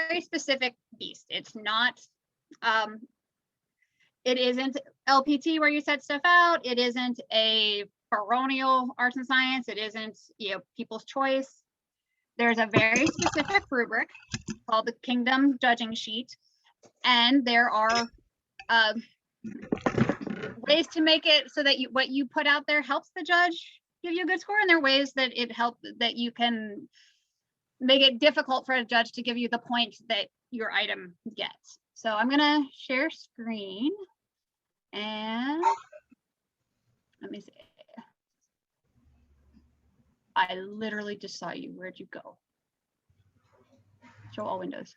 very specific beast. It's not, it isn't LPT where you set stuff out. It isn't a baronial arts and science. It isn't, you know, people's choice. There's a very specific rubric called the Kingdom Judging Sheet, and there are ways to make it so that what you put out there helps the judge give you a good score, and there are ways that it helps that you can make it difficult for a judge to give you the points that your item gets. So I'm gonna share screen, and let me see. I literally just saw you. Where'd you go? Show all windows.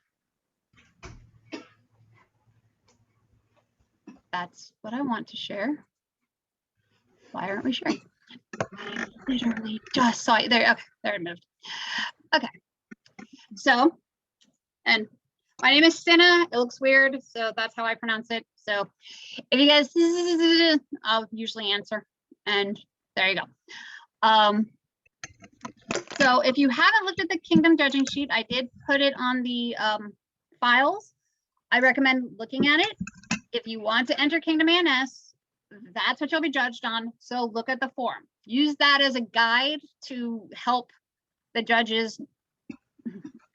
That's what I want to share. Why aren't we sharing? I literally just saw you there. Okay, there it moved. Okay. So, and my name is Cinna. It looks weird, so that's how I pronounce it. So if you guys, I'll usually answer, and there you go. So if you haven't looked at the Kingdom Judging Sheet, I did put it on the files. I recommend looking at it. If you want to enter Kingdom A&S, that's what you'll be judged on. So look at the form. Use that as a guide to help the judges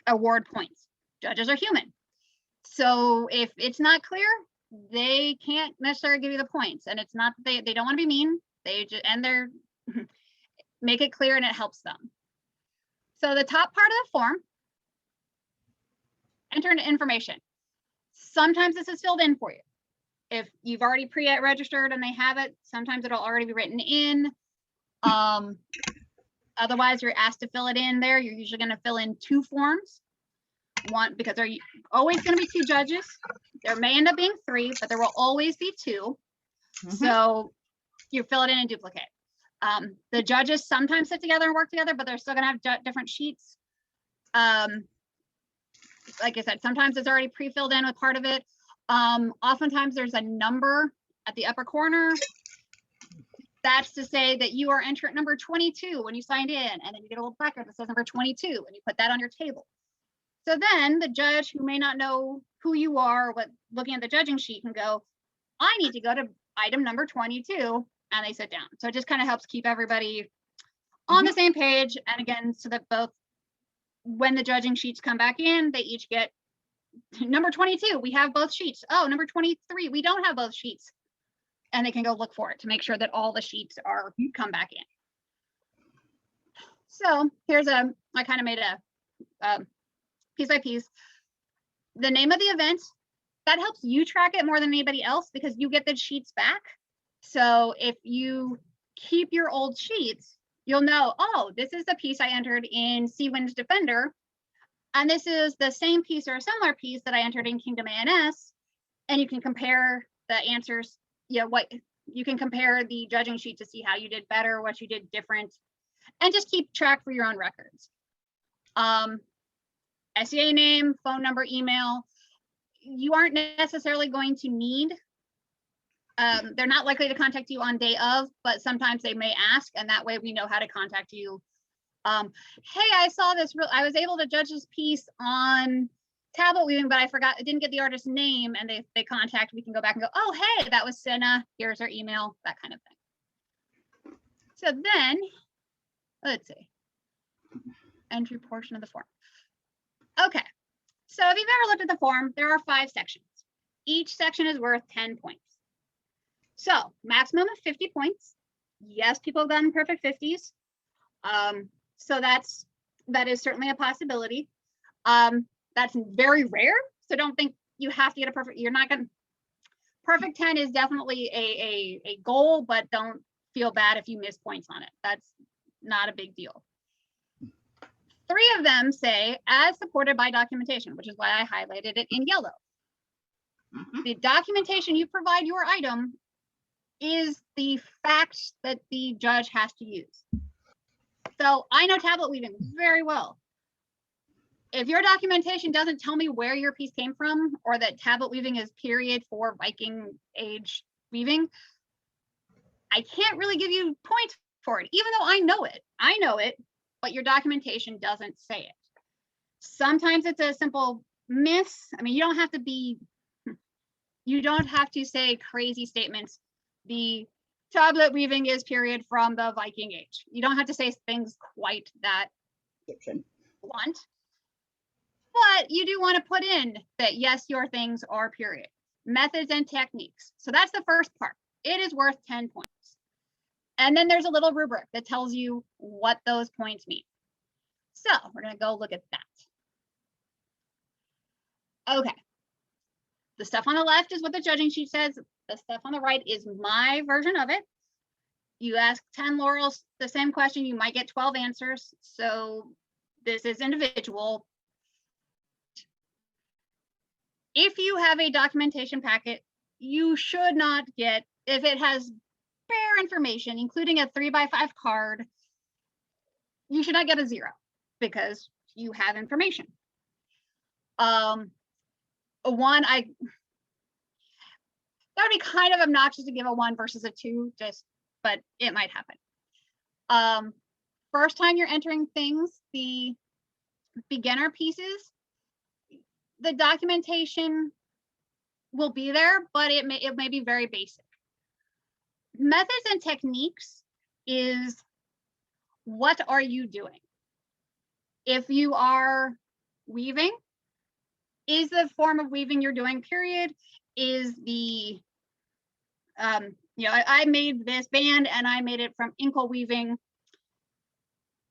award points. Judges are human. So if it's not clear, they can't necessarily give you the points. And it's not, they don't want to be mean. They just, and they're, make it clear and it helps them. So the top part of the form, enter information. Sometimes this is filled in for you. If you've already pre-registered and they have it, sometimes it'll already be written in. Otherwise, you're asked to fill it in there. You're usually going to fill in 2 forms. One, because there are always going to be 2 judges. There may end up being 3, but there will always be 2. So you fill it in and duplicate. The judges sometimes sit together and work together, but they're still going to have different sheets. Like I said, sometimes it's already pre-filled in with part of it. Oftentimes there's a number at the upper corner. That's to say that you are entrant number 22 when you signed in, and then you get a little placard that says number 22, and you put that on your table. So then the judge, who may not know who you are, but looking at the judging sheet, can go, I need to go to item number 22, and they sit down. So it just kind of helps keep everybody on the same page. And again, so that both, when the judging sheets come back in, they each get number 22. We have both sheets. Oh, number 23, we don't have both sheets. And they can go look for it to make sure that all the sheets are come back in. So here's I kind of made a piece by piece. The name of the event, that helps you track it more than anybody else because you get the sheets back. So if you keep your old sheets, you'll know, oh, this is the piece I entered in Sea Wind's Defender. And this is the same piece or a similar piece that I entered in Kingdom A&S. And you can compare the answers. Yeah, what you can compare the judging sheet to see how you did better, what you did different, and just keep track for your own records. SCA name, phone number, email. You aren't necessarily going to need. They're not likely to contact you on day of, but sometimes they may ask, and that way we know how to contact you. Hey, I saw this. I was able to judge this piece on tablet weaving, but I forgot, I didn't get the artist's name, and they contact, we can go back and go, oh, hey, that was Cinna, here's her email, that kind of thing. So then, let's see, entry portion of the form. Okay, so if you've ever looked at the form, there are 5 sections. Each section is worth 10 points. So maximum of 50 points. Yes, people have gotten perfect 50s. So that is certainly a possibility. That's very rare, so don't think you have to get a perfect. You're not gonna. Perfect 10 is definitely a goal, but don't feel bad if you miss points on it. That's not a big deal. 3 of them say as supported by documentation, which is why I highlighted it in yellow. The documentation you provide your item is the facts that the judge has to use. So I know tablet weaving very well. If your documentation doesn't tell me where your piece came from, or that tablet weaving is period for Viking age weaving, I can't really give you points for it, even though I know it, but your documentation doesn't say it. Sometimes it's a simple I mean, you don't have to say crazy statements. The tablet weaving is period from the Viking Age. You don't have to say things quite that blunt, but you do want to put in that, yes, your things are period. Methods and techniques. So that's the first part. It is worth 10 points. And then there's a little rubric that tells you what those points mean. So we're going to go look at that. Okay. The stuff on the left is what the judging sheet says. The stuff on the right is my version of it. You ask 10 laurels the same question, you might get 12 answers. So this is individual. If you have a documentation packet, you should not get, if it has bare information, including a 3x5 card, you should not get a 0 because you have information. That would be kind of obnoxious to give a 1 versus a 2, but it might happen. First time you're entering things, the beginner pieces, the documentation will be there, but it may be very basic. Methods and techniques is, what are you doing? If you are weaving, is the form of weaving you're doing period? Is the, I made this band and I made it from inkle weaving,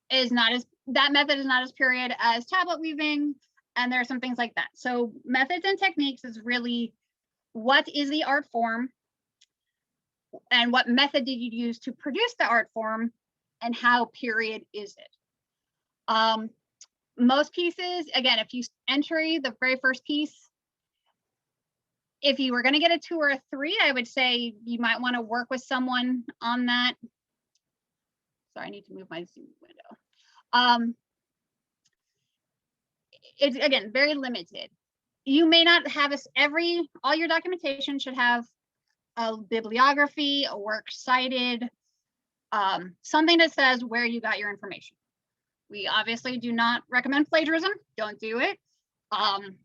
that method is not as period as tablet weaving, and there are some things like that. So methods and techniques is really, what is the art form and what method did you use to produce the art form and how period is it? Most pieces, again, if you entry the very first piece, if you were going to get a 2 or a 3, I would say you might want to work with someone on that. Sorry, I need to move my Zoom window. It's, again, very limited. You may not have all your documentation should have a bibliography, a work cited, something that says where you got your information. We obviously do not recommend plagiarism. Don't do it. And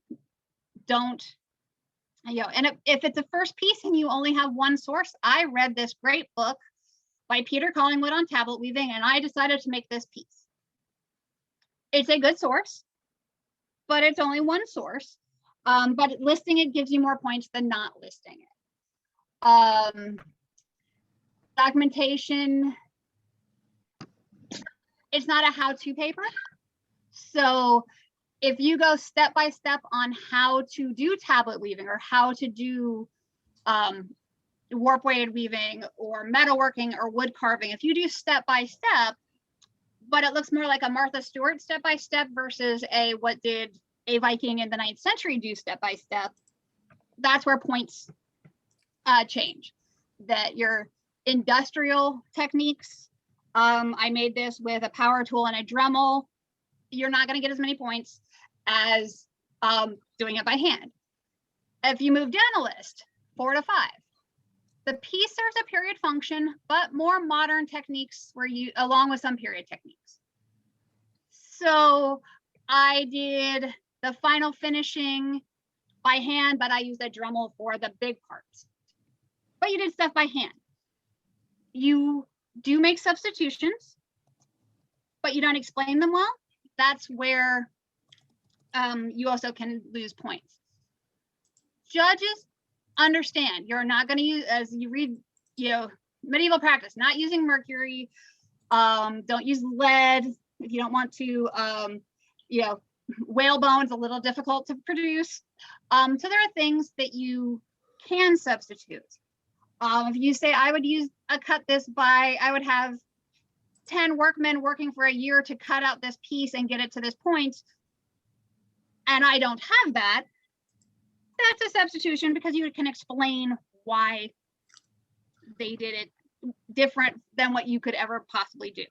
if it's a first piece and you only have one source, I read this great book by Peter Collingwood on tablet weaving, and I decided to make this piece. It's a good source, but it's only one source. But listing it gives you more points than not listing it. Documentation, it's not a how-to paper. So if you go step by step on how to do tablet weaving or how to do warp weighted weaving or metalworking or wood carving, if you do step by step, but it looks more like a Martha Stewart step by step versus what did a Viking in the 9th century do step by step, that's where points change. That your industrial techniques, I made this with a power tool and a Dremel, you're not going to get as many points as doing it by hand. If you move down a list, 4 to 5, the piece serves a period function, but more modern techniques were used along with some period techniques. So I did the final finishing by hand, but I used a Dremel for the big parts. But you did stuff by hand. You do make substitutions, but you don't explain them well. That's where you also can lose points. Judges understand you're not going to use, as you read, medieval practice, not using mercury, don't use lead if you don't want to, whalebone is a little difficult to produce. So there are things that you can substitute. If you say I would cut this by, I would have 10 workmen working for a year to cut out this piece and get it to this point, and I don't have that, that's a substitution because you can explain why they did it different than what you could ever possibly do.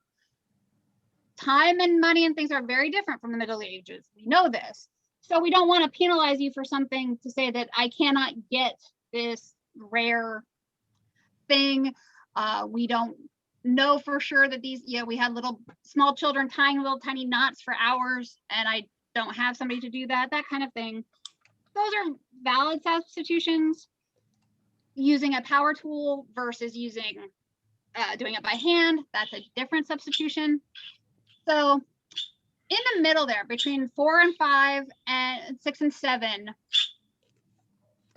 Time and money and things are very different from the Middle Ages. We know this. So we don't want to penalize you for something to say that I cannot get this rare thing. We don't know for sure that these, we had little small children tying little tiny knots for hours, and I don't have somebody to do that kind of thing. Those are valid substitutions. Using a power tool versus using doing it by hand, that's a different substitution. So in the middle there, between 4 and 5 and 6 and 7,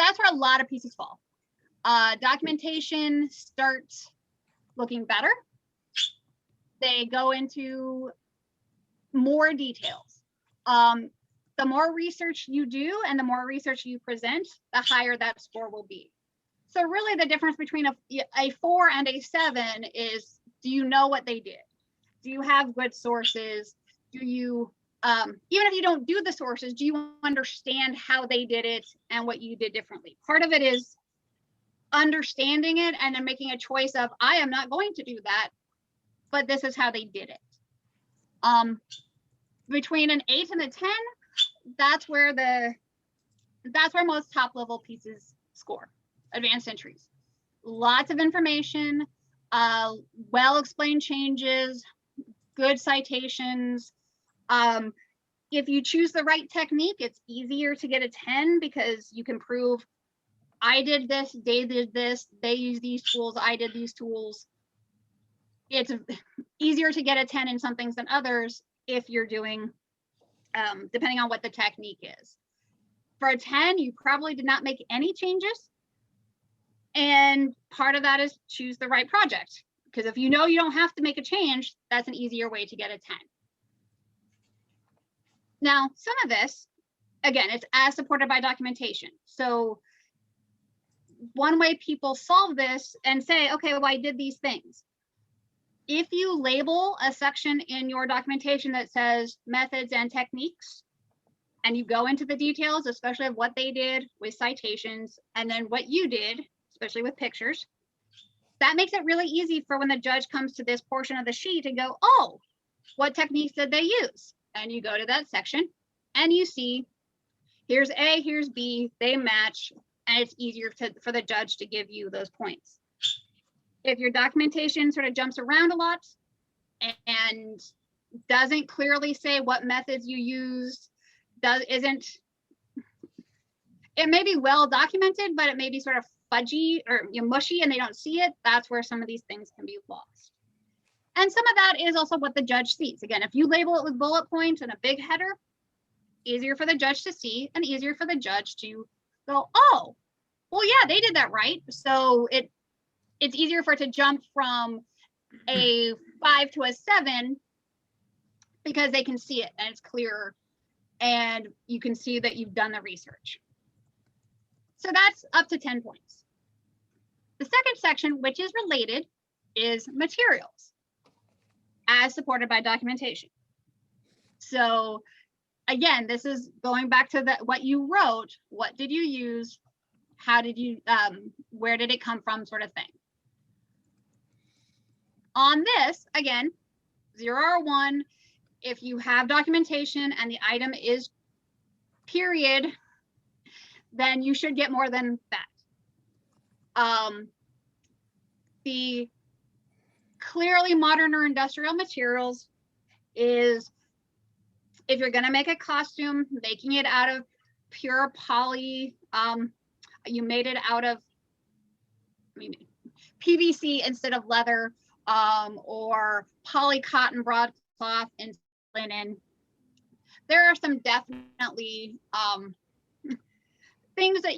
that's where a lot of pieces fall. Documentation starts looking better. They go into more details. The more research you do and the more research you present, the higher that score will be. So really the difference between a 4 and a 7 is, do you know what they did? Do you have good sources? Do you, even if you don't do the sources, do you understand how they did it and what you did differently? Part of it is understanding it and then making a choice of, I am not going to do that, but this is how they did it. Between an 8 and a 10, that's where most top level pieces score. Advanced entries. Lots of information, well explained changes, good citations. If you choose the right technique, it's easier to get a 10 because you can prove I did this, they did this, they used these tools, I did these tools. It's easier to get a 10 in some things than others if you're doing, depending on what the technique is. For a 10, you probably did not make any changes. And part of that is choose the right project. Because if you know you don't have to make a change, that's an easier way to get a 10. Now, some of this, again, it's as supported by documentation. So one way people solve this and say, okay, well, I did these things. If you label a section in your documentation that says methods and techniques, and you go into the details, especially of what they did with citations, and then what you did, especially with pictures, that makes it really easy for when the judge comes to this portion of the sheet and go, oh, what techniques did they use? And you go to that section and you see, here's A, here's B, they match, and it's easier for the judge to give you those points. If your documentation sort of jumps around a lot and doesn't clearly say what methods you used, it may be well documented, but it may be sort of fudgy or mushy and they don't see it, that's where some of these things can be lost. And some of that is also what the judge sees. Again, if you label it with bullet points and a big header, easier for the judge to see and easier for the judge to go, oh, well, yeah, they did that right. So it's easier for it to jump from a 5 to a 7 because they can see it and it's clearer and you can see that you've done the research. So that's up to 10 points. The second section, which is related, is materials as supported by documentation. So again, this is going back to what you wrote, what did you use, how did you, where did it come from, sort of thing. On this, again, 0 or 1, if you have documentation and the item is period, then you should get more than that. The clearly modern or industrial materials is, if you're going to make a costume, making it out of pure poly, you made it out of PVC instead of leather, or poly cotton broadcloth and linen. There are some definitely things that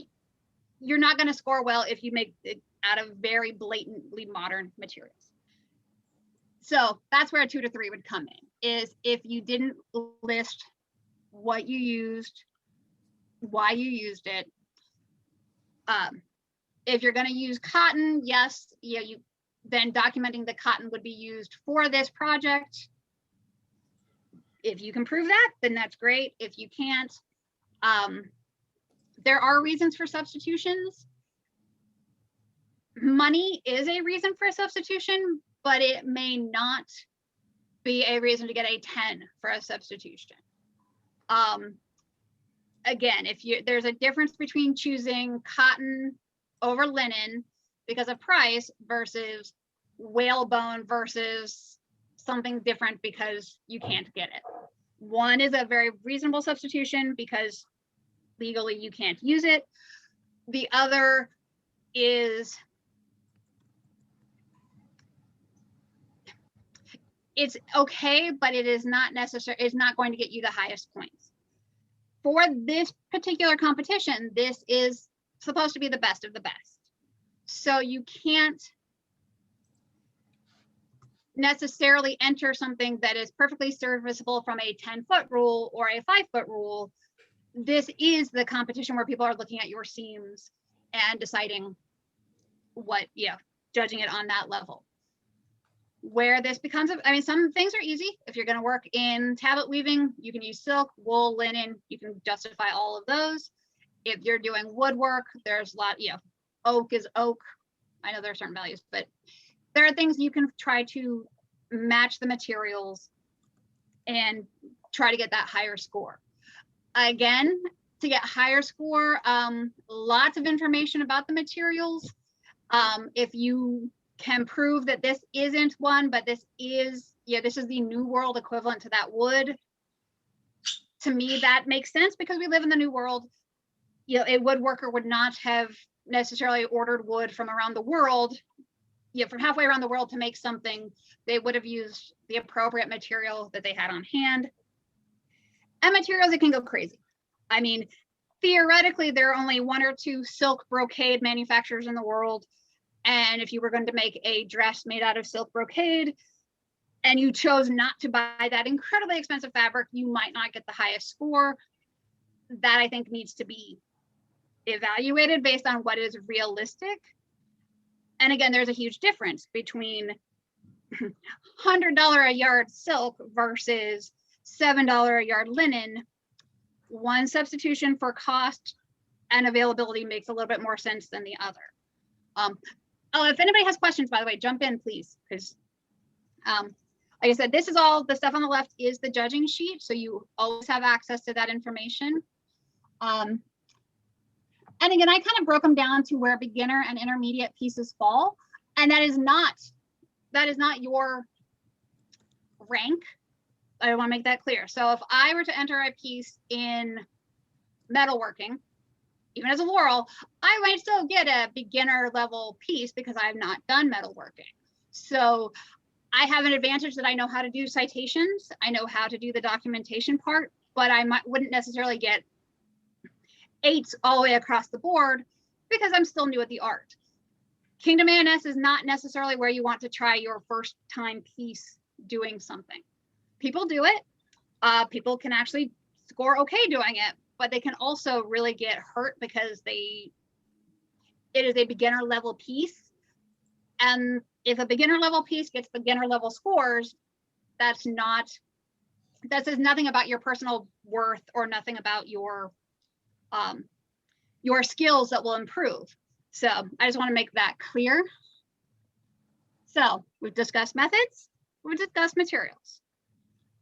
you're not going to score well if you make it out of very blatantly modern materials. So that's where a 2 to 3 would come in, is if you didn't list what you used, why you used it. If you're going to use cotton, yes, then documenting the cotton would be used for this project. If you can prove that, then that's great. If you can't, there are reasons for substitutions. Money is a reason for a substitution, but it may not be a reason to get a 10 for a substitution. Again, there's a difference between choosing cotton over linen because of price versus whalebone versus something different because you can't get it. One is a very reasonable substitution because legally you can't use it. The other is it's okay, but it is not necessary. It's not going to get you the highest points. For this particular competition, this is supposed to be the best of the best. So you can't necessarily enter something that is perfectly serviceable from a 10-foot rule or a 5-foot rule. This is the competition where people are looking at your seams and deciding what, judging it on that level. Where this becomes, I mean, some things are easy. If you're going to work in tablet weaving, you can use silk, wool, linen. You can justify all of those. If you're doing woodwork, there's a lot, oak is oak. I know there are certain values, but there are things you can try to match the materials and try to get that higher score. Again, to get higher score, lots of information about the materials. If you can prove that this isn't one, but this is, this is the New World equivalent to that wood. To me, that makes sense because we live in the New World. A woodworker would not have necessarily ordered wood from around the world, from halfway around the world to make something. They would have used the appropriate material that they had on hand. And materials that can go crazy. I mean, theoretically, there are only 1 or 2 silk brocade manufacturers in the world. And if you were going to make a dress made out of silk brocade and you chose not to buy that incredibly expensive fabric, you might not get the highest score. That I think needs to be evaluated based on what is realistic. And again, there's a huge difference between $100 a yard silk versus $7 a yard linen. One substitution for cost and availability makes a little bit more sense than the other. If anybody has questions, by the way, jump in, please, because like I said, this is all the stuff on the left is the judging sheet, so you always have access to that information. And again, I kind of broke them down to where beginner and intermediate pieces fall, and that is not your rank. I want to make that clear. So if I were to enter a piece in metalworking, even as a Laurel, I might still get a beginner level piece because I have not done metalworking. So I have an advantage that I know how to do citations. I know how to do the documentation part, but I wouldn't necessarily get 8s all the way across the board because I'm still new at the art. Kingdom A&S is not necessarily where you want to try your first time piece doing something. People do it. People can actually score okay doing it, but they can also really get hurt because it is a beginner level piece. And if a beginner level piece gets beginner level scores, that says nothing about your personal worth or nothing about your skills that will improve. So I just want to make that clear. So we've discussed methods, we've discussed materials.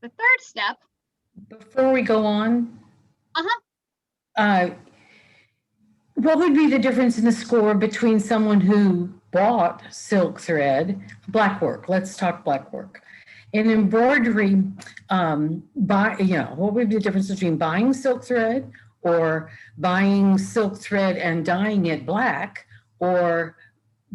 The third step. Before we go on, what would be the difference in the score between someone who bought silk thread, black work? Let's talk black work. In embroidery, what would be the difference between buying silk thread or buying silk thread and dyeing it black, or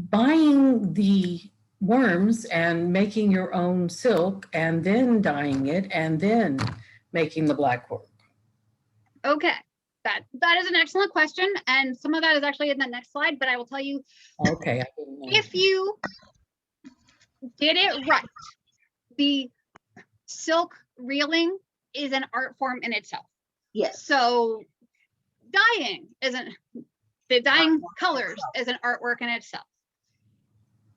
buying the worms and making your own silk and then dyeing it and then making the black work? Okay, that is an excellent question, and some of that is actually in the next slide, but I will tell you. Okay. If you did it right, the silk reeling is an art form in itself. Yes. So dyeing colors is an artwork in itself.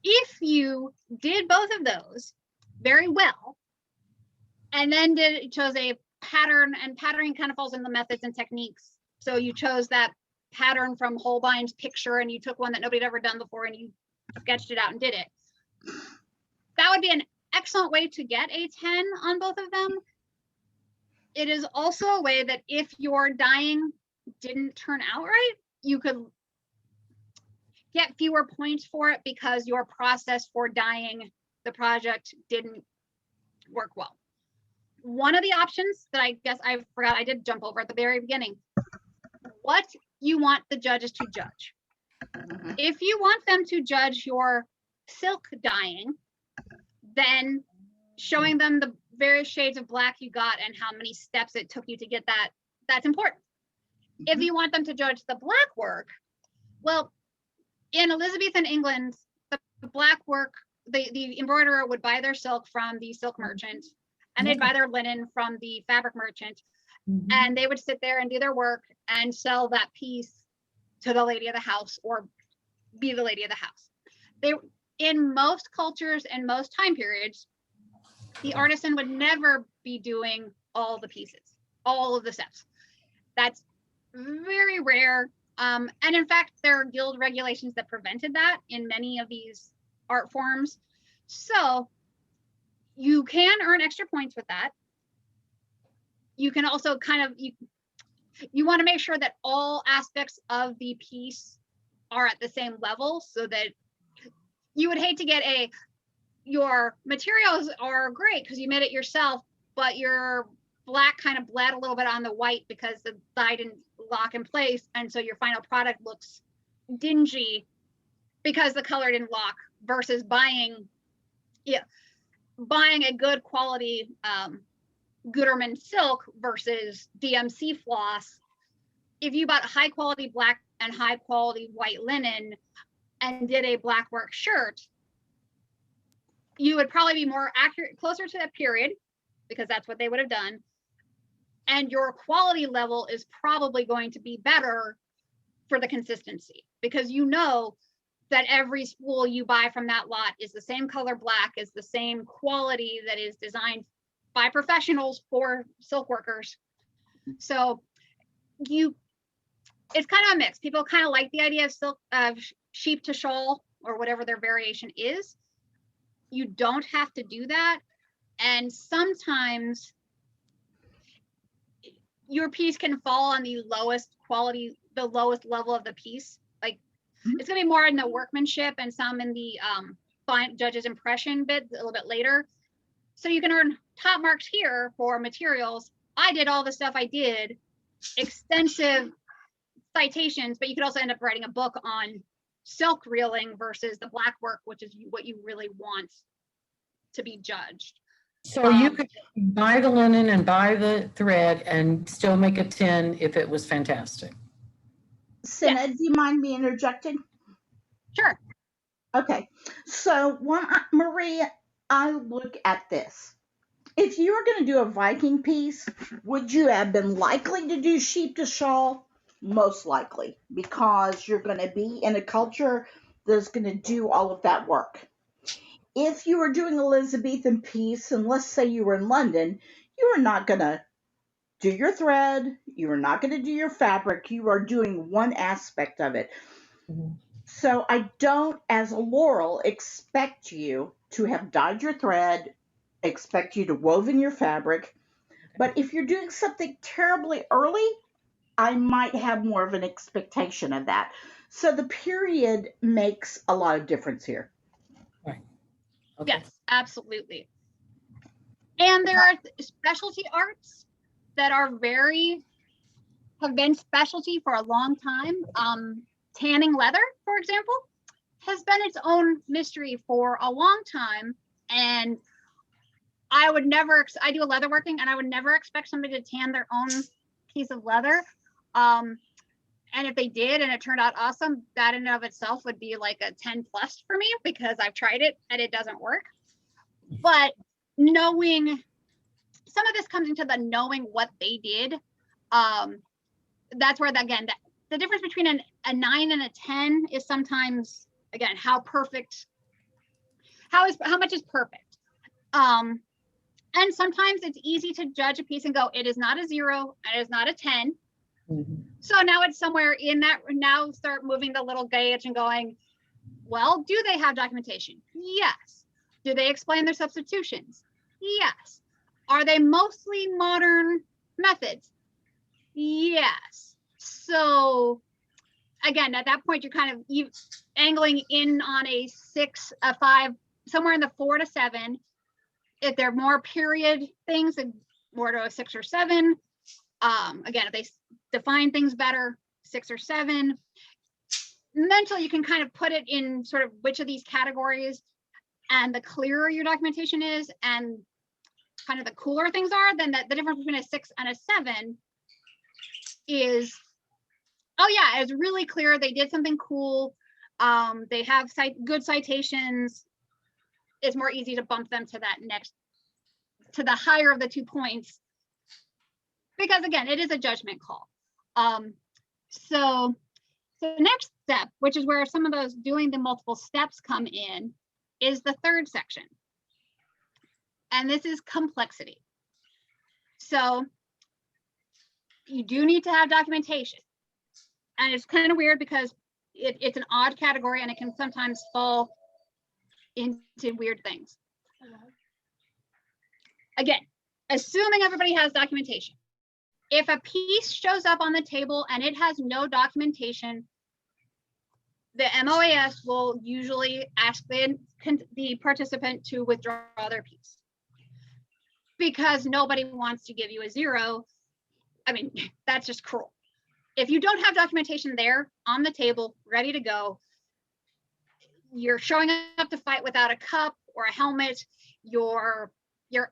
If you did both of those very well, and then chose a pattern, and patterning kind of falls in the methods and techniques. So you chose that pattern from Holbein's picture and you took one that nobody had ever done before and you sketched it out and did it. That would be an excellent way to get a 10 on both of them. It is also a way that if your dyeing didn't turn out right, you could get fewer points for it because your process for dyeing the project didn't work well. one of the options that I guess I forgot, I did jump over at the very beginning, what you want the judges to judge. If you want them to judge your silk dyeing, then showing them the various shades of black you got and how many steps it took you to get that, that's important. If you want them to judge the black work, well, in Elizabethan England, the black work, the embroiderer would buy their silk from the silk merchant, and they'd buy their linen from the fabric merchant, and they would sit there and do their work and sell that piece to the lady of the house or be the lady of the house. They, in most cultures and most time periods, the artisan would never be doing all the pieces, all of the steps. That's very rare. And in fact, there are guild regulations that prevented that in many of these art forms. So you can earn extra points with that. You can also kind of, you want to make sure that all aspects of the piece are at the same level, so that you would hate to get your materials are great because you made it yourself, but your black kind of bled a little bit on the white because the dye didn't lock in place, and so your final product looks dingy because the color didn't lock, versus buying a good quality Gutermann silk versus DMC floss. If you bought high quality black and high quality white linen and did a black work shirt, you would probably be more accurate, closer to that period, because that's what they would have done. And your quality level is probably going to be better for the consistency, because you know that every spool you buy from that lot is the same color black, is the same quality, that is designed by professionals for silk workers. So it's kind of a mix. People kind of like the idea of silk, sheep to shawl, or whatever their variation is. You don't have to do that. And sometimes your piece can fall on the lowest quality, the lowest level of the piece. Like it's gonna be more in the workmanship and some in the judge's impression bit a little bit later. So you can earn top marks here for materials. I did all the stuff I did, extensive citations, but you could also end up writing a book on silk reeling versus the black work, which is what you really want to be judged. So you could buy the linen and buy the thread and still make a 10 if it was fantastic. Cinna, do you mind me interjecting? Sure. Okay. So Marie, I look at this. If you were going to do a Viking piece, would you have been likely to do sheep to shawl? Most likely, because you're going to be in a culture that's going to do all of that work. If you were doing Elizabethan piece, and let's say you were in London, you are not going to do your thread, you are not going to do your fabric, you are doing one aspect of it. So I don't, as a Laurel, expect you to have dyed your thread, expect you to woven your fabric. But if you're doing something terribly early, I might have more of an expectation of that. So the period makes a lot of difference here. Right. Okay. Yes, absolutely. And there are specialty arts that are have been specialty for a long time. Tanning leather, for example, has been its own mystery for a long time. And I do leather working, and I would never expect somebody to tan their own piece of leather. And if they did and it turned out awesome, that in and of itself would be like a 10 plus for me, because I've tried it and it doesn't work. But knowing, some of this comes into the knowing what they did. That's where, again, the difference between a 9 and a 10 is sometimes, again, how much is perfect. And sometimes it's easy to judge a piece and go, it is not a 0, and it is not a 10. So now it's somewhere in that, now start moving the little gauge and going, well, do they have documentation? Yes. Do they explain their substitutions? Yes. Are they mostly modern methods? Yes. So again, at that point, you're kind of angling in on a 6, a 5, somewhere in the 4 to 7. If they're more period things, more to a 6 or 7. Again, if they define things better, 6 or 7. Mental, you can kind of put it in sort of which of these categories, and the clearer your documentation is and kind of the cooler things are, then the difference between a 6 and a 7 is, oh yeah, it's really clear. They did something cool. They have good citations. It's more easy to bump them to that next, to the higher of the 2 points, because again, it is a judgment call. So the next step, which is where some of those doing the multiple steps come in, is the third section. And this is complexity. So you do need to have documentation. And it's kind of weird because it's an odd category and it can sometimes fall into weird things. Again, assuming everybody has documentation. If a piece shows up on the table and it has no documentation, the MOAS will usually ask the participant to withdraw their piece, because nobody wants to give you a 0. I mean, that's just cruel. If you don't have documentation there on the table, ready to go, you're showing up to fight without a cup or a helmet, you're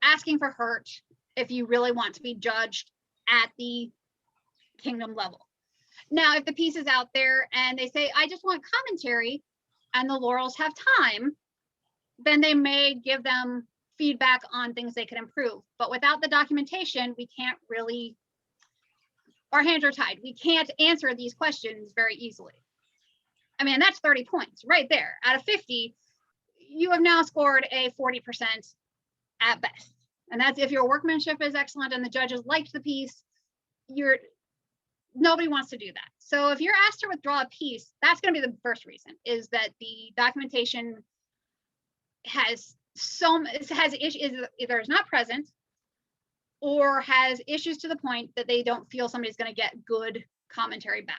asking for hurt if you really want to be judged at the kingdom level. Now, if the piece is out there and they say, I just want commentary, and the laurels have time, then they may give them feedback on things they can improve. But without the documentation, we can't really, our hands are tied. We can't answer these questions very easily. I mean, that's 30 points right there. Out of 50, you have now scored a 40% at best. And that's if your workmanship is excellent and the judges liked the piece. Nobody wants to do that. So if you're asked to withdraw a piece, that's going to be the first reason, is that the documentation has issues, either is not present or has issues to the point that they don't feel somebody's going to get good commentary back.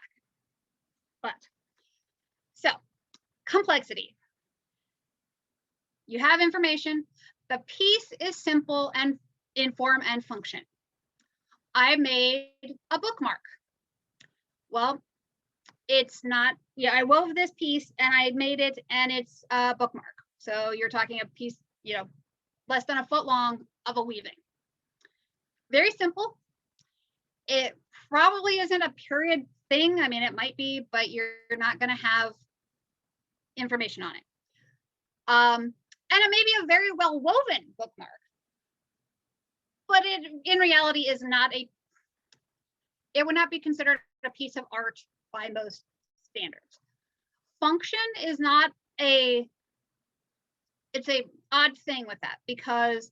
But so complexity. You have information. The piece is simple and in form and function. I made a bookmark. Well, it's not, yeah, I wove this piece and I made it and it's a bookmark. So you're talking a piece, less than a foot long of a weaving. Very simple. It probably isn't a period thing. I mean, it might be, but you're not going to have information on it. And it may be a very well woven bookmark, but it in reality is not it would not be considered a piece of art by most standards. Function is not it's a odd thing with that, because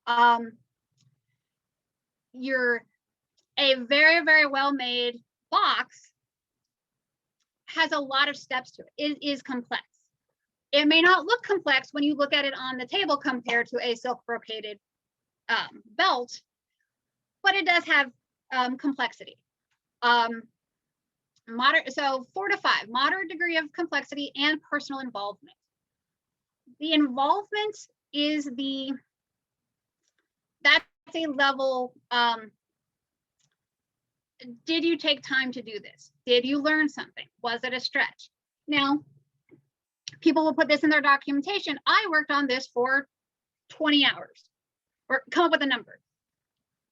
a very, very well made box has a lot of steps to it. It is complex. It may not look complex when you look at it on the table compared to a silk brocaded belt, but it does have complexity. So 4 to 5, moderate degree of complexity and personal involvement. The involvement is that's a level, did you take time to do this? Did you learn something? Was it a stretch? Now, people will put this in their documentation. I worked on this for 20 hours, or come up with a number.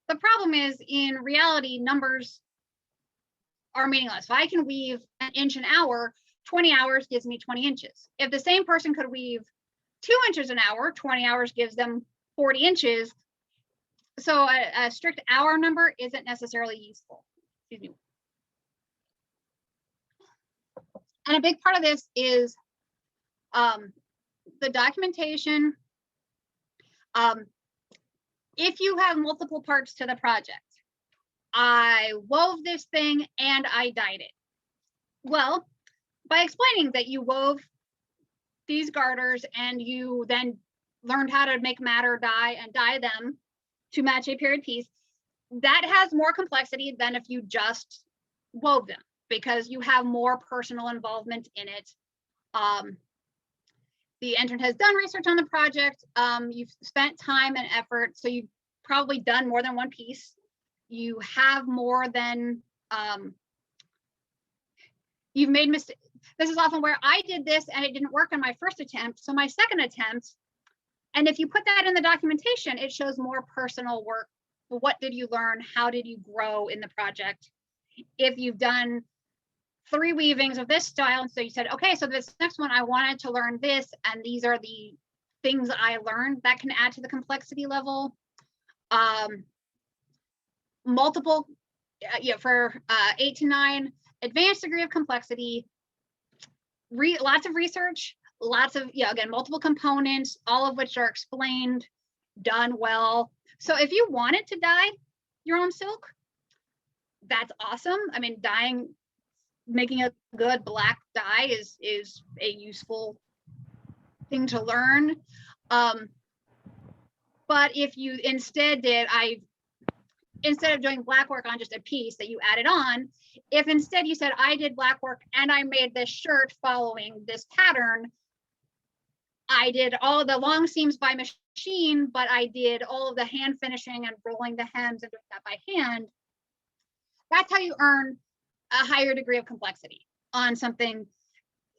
The problem is, in reality, numbers are meaningless. If I can weave an inch an hour, 20 hours gives me 20 inches. If the same person could weave 2 inches an hour, 20 hours gives them 40 inches. So a strict hour number isn't necessarily useful. Excuse me. And a big part of this is the documentation. If you have multiple parts to the project, I wove this thing and I dyed it. Well, by explaining that you wove these garters and you then learned how to make matter dye and dye them to match a period piece, that has more complexity than if you just wove them, because you have more personal involvement in it. The entrant has done research on the project. You've spent time and effort, so you probably done more than one piece. You have more than, you've made mistakes. This is often where I did this and it didn't work on my first attempt. So my second attempt, and if you put that in the documentation, it shows more personal work. What did you learn? How did you grow in the project? If you've done 3 weavings of this style, and so you said, okay, so this next one, I wanted to learn this, and these are the things I learned, that can add to the complexity level. Multiple, for 8 to 9, advanced degree of complexity, lots of research, lots of, again, multiple components, all of which are explained, done well. So if you wanted to dye your own silk, that's awesome. I mean, making a good black dye is a useful thing to learn. But if you instead instead of doing black work on just a piece that you added on, if instead you said, I did black work and I made this shirt following this pattern, I did all of the long seams by machine, but I did all of the hand finishing and rolling the hems and doing that by hand, that's how you earn a higher degree of complexity on something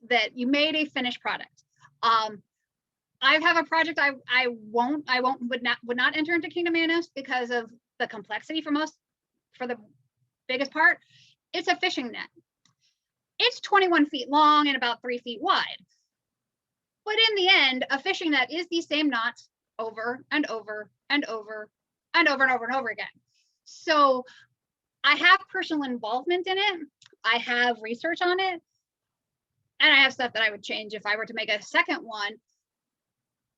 that you made a finished product. I have a project would not enter into Kingdom A&S because of the complexity for the biggest part. It's a fishing net. It's 21 feet long and about 3 feet wide. But in the end, a fishing net is the same knots over and over and over and over and over and over again. So I have personal involvement in it. I have research on it. And I have stuff that I would change if I were to make a second one.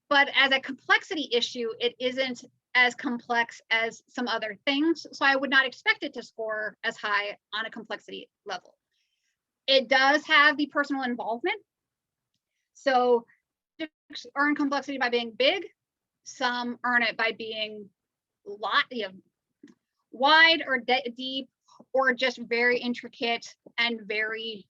But as a complexity issue, it isn't as complex as some other things. So I would not expect it to score as high on a complexity level. It does have the personal involvement. So earn complexity by being big. Some earn it by being wide or deep, or just very intricate and very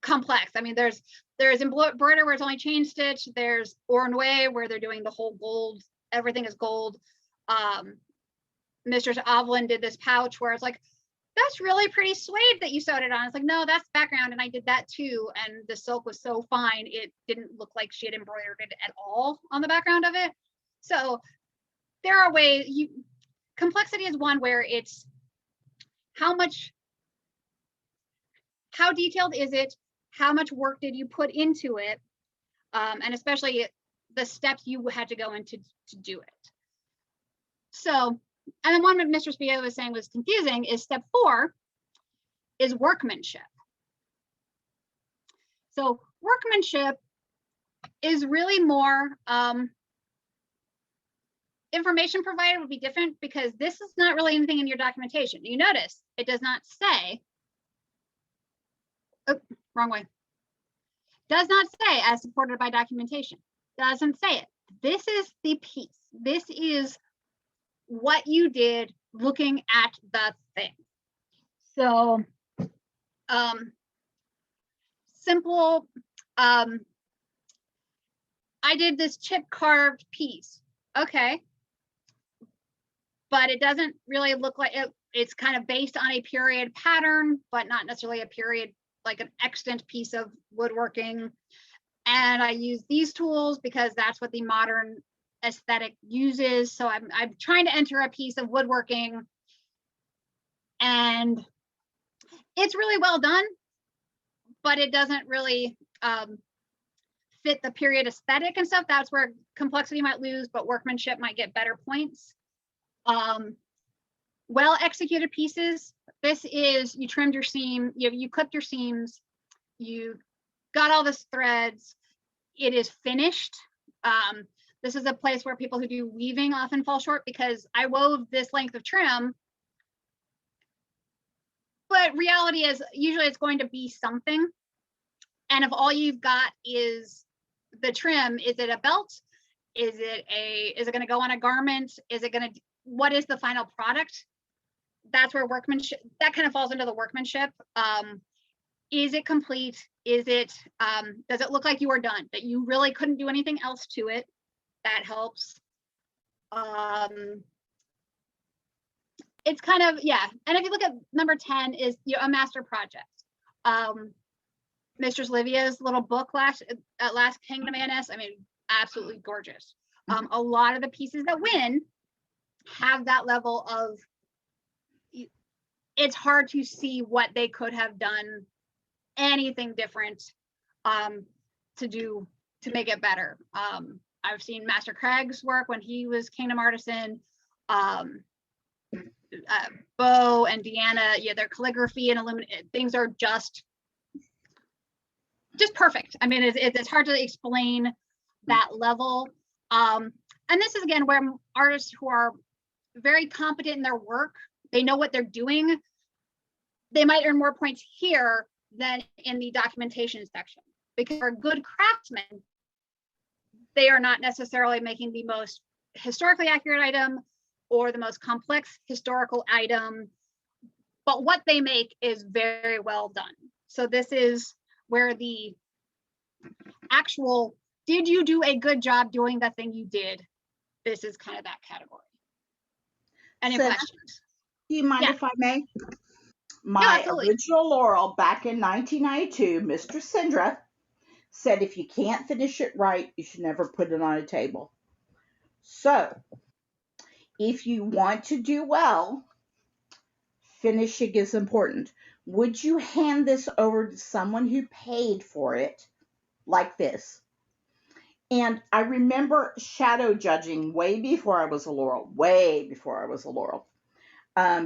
complex. I mean, there's embroidery where it's only chain stitch. There's ornée where they're doing the whole gold. Everything is gold. Mistress Evelyn did this pouch where it's like, that's really pretty suede that you sewed it on. It's like, no, that's background, and I did that too. And the silk was so fine, it didn't look like she had embroidered it at all on the background of it. So there are ways. Complexity is one where it's how detailed is it? How much work did you put into it? And especially the steps you had to go into to do it. So, and then one that Mistress B.A. was saying was confusing is step 4 is workmanship. So workmanship is really more, information provided would be different because this is not really anything in your documentation. You notice it does not say, oh, wrong way. Does not say as supported by documentation. Doesn't say it. This is the piece. This is what you did looking at the thing. So simple, I did this chip carved piece. Okay. But it doesn't really look like it. It's kind of based on a period pattern, but not necessarily a period, like an extant piece of woodworking. And I use these tools because that's what the modern aesthetic uses. So I'm trying to enter a piece of woodworking, and it's really well done, but it doesn't really fit the period aesthetic and stuff. That's where complexity might lose, but workmanship might get better points. Well executed pieces. This is, you trimmed your seam, you clipped your seams, you got all the threads, it is finished. This is a place where people who do weaving often fall short because I wove this length of trim, but reality is usually it's going to be something. And if all you've got is the trim, is it a belt? Is it going to go on a garment? What is the final product? That's where workmanship, that kind of falls into the workmanship. Is it complete? Is it, does it look like you are done, that you really couldn't do anything else to it? That helps. It's kind of, yeah. And if you look at number 10 is, you know, a master project. Mistress Livia's little book at Last Kingdom A&S, I mean, absolutely gorgeous. A lot of the pieces that win have that level of, it's hard to see what they could have done anything different to make it better. I've seen Master Craig's work when he was Kingdom Artisan. Bo and Deanna, yeah, their calligraphy and things are just perfect. I mean, it's hard to explain that level. And this is again where artists who are very competent in their work, they know what they're doing, they might earn more points here than in the documentation section, because for a good craftsman, they are not necessarily making the most historically accurate item or the most complex historical item, but what they make is very well done. So this is where the actual, did you do a good job doing the thing you did? This is kind of that category. Any questions? Do you mind if I may? No, My absolutely. original Laurel back in 1992, Mistress Sindra, said if you can't finish it right, you should never put it on a table. So, if you want to do well, finishing is important. Would you hand this over to someone who paid for it like this? And I remember shadow judging way before I was a Laurel,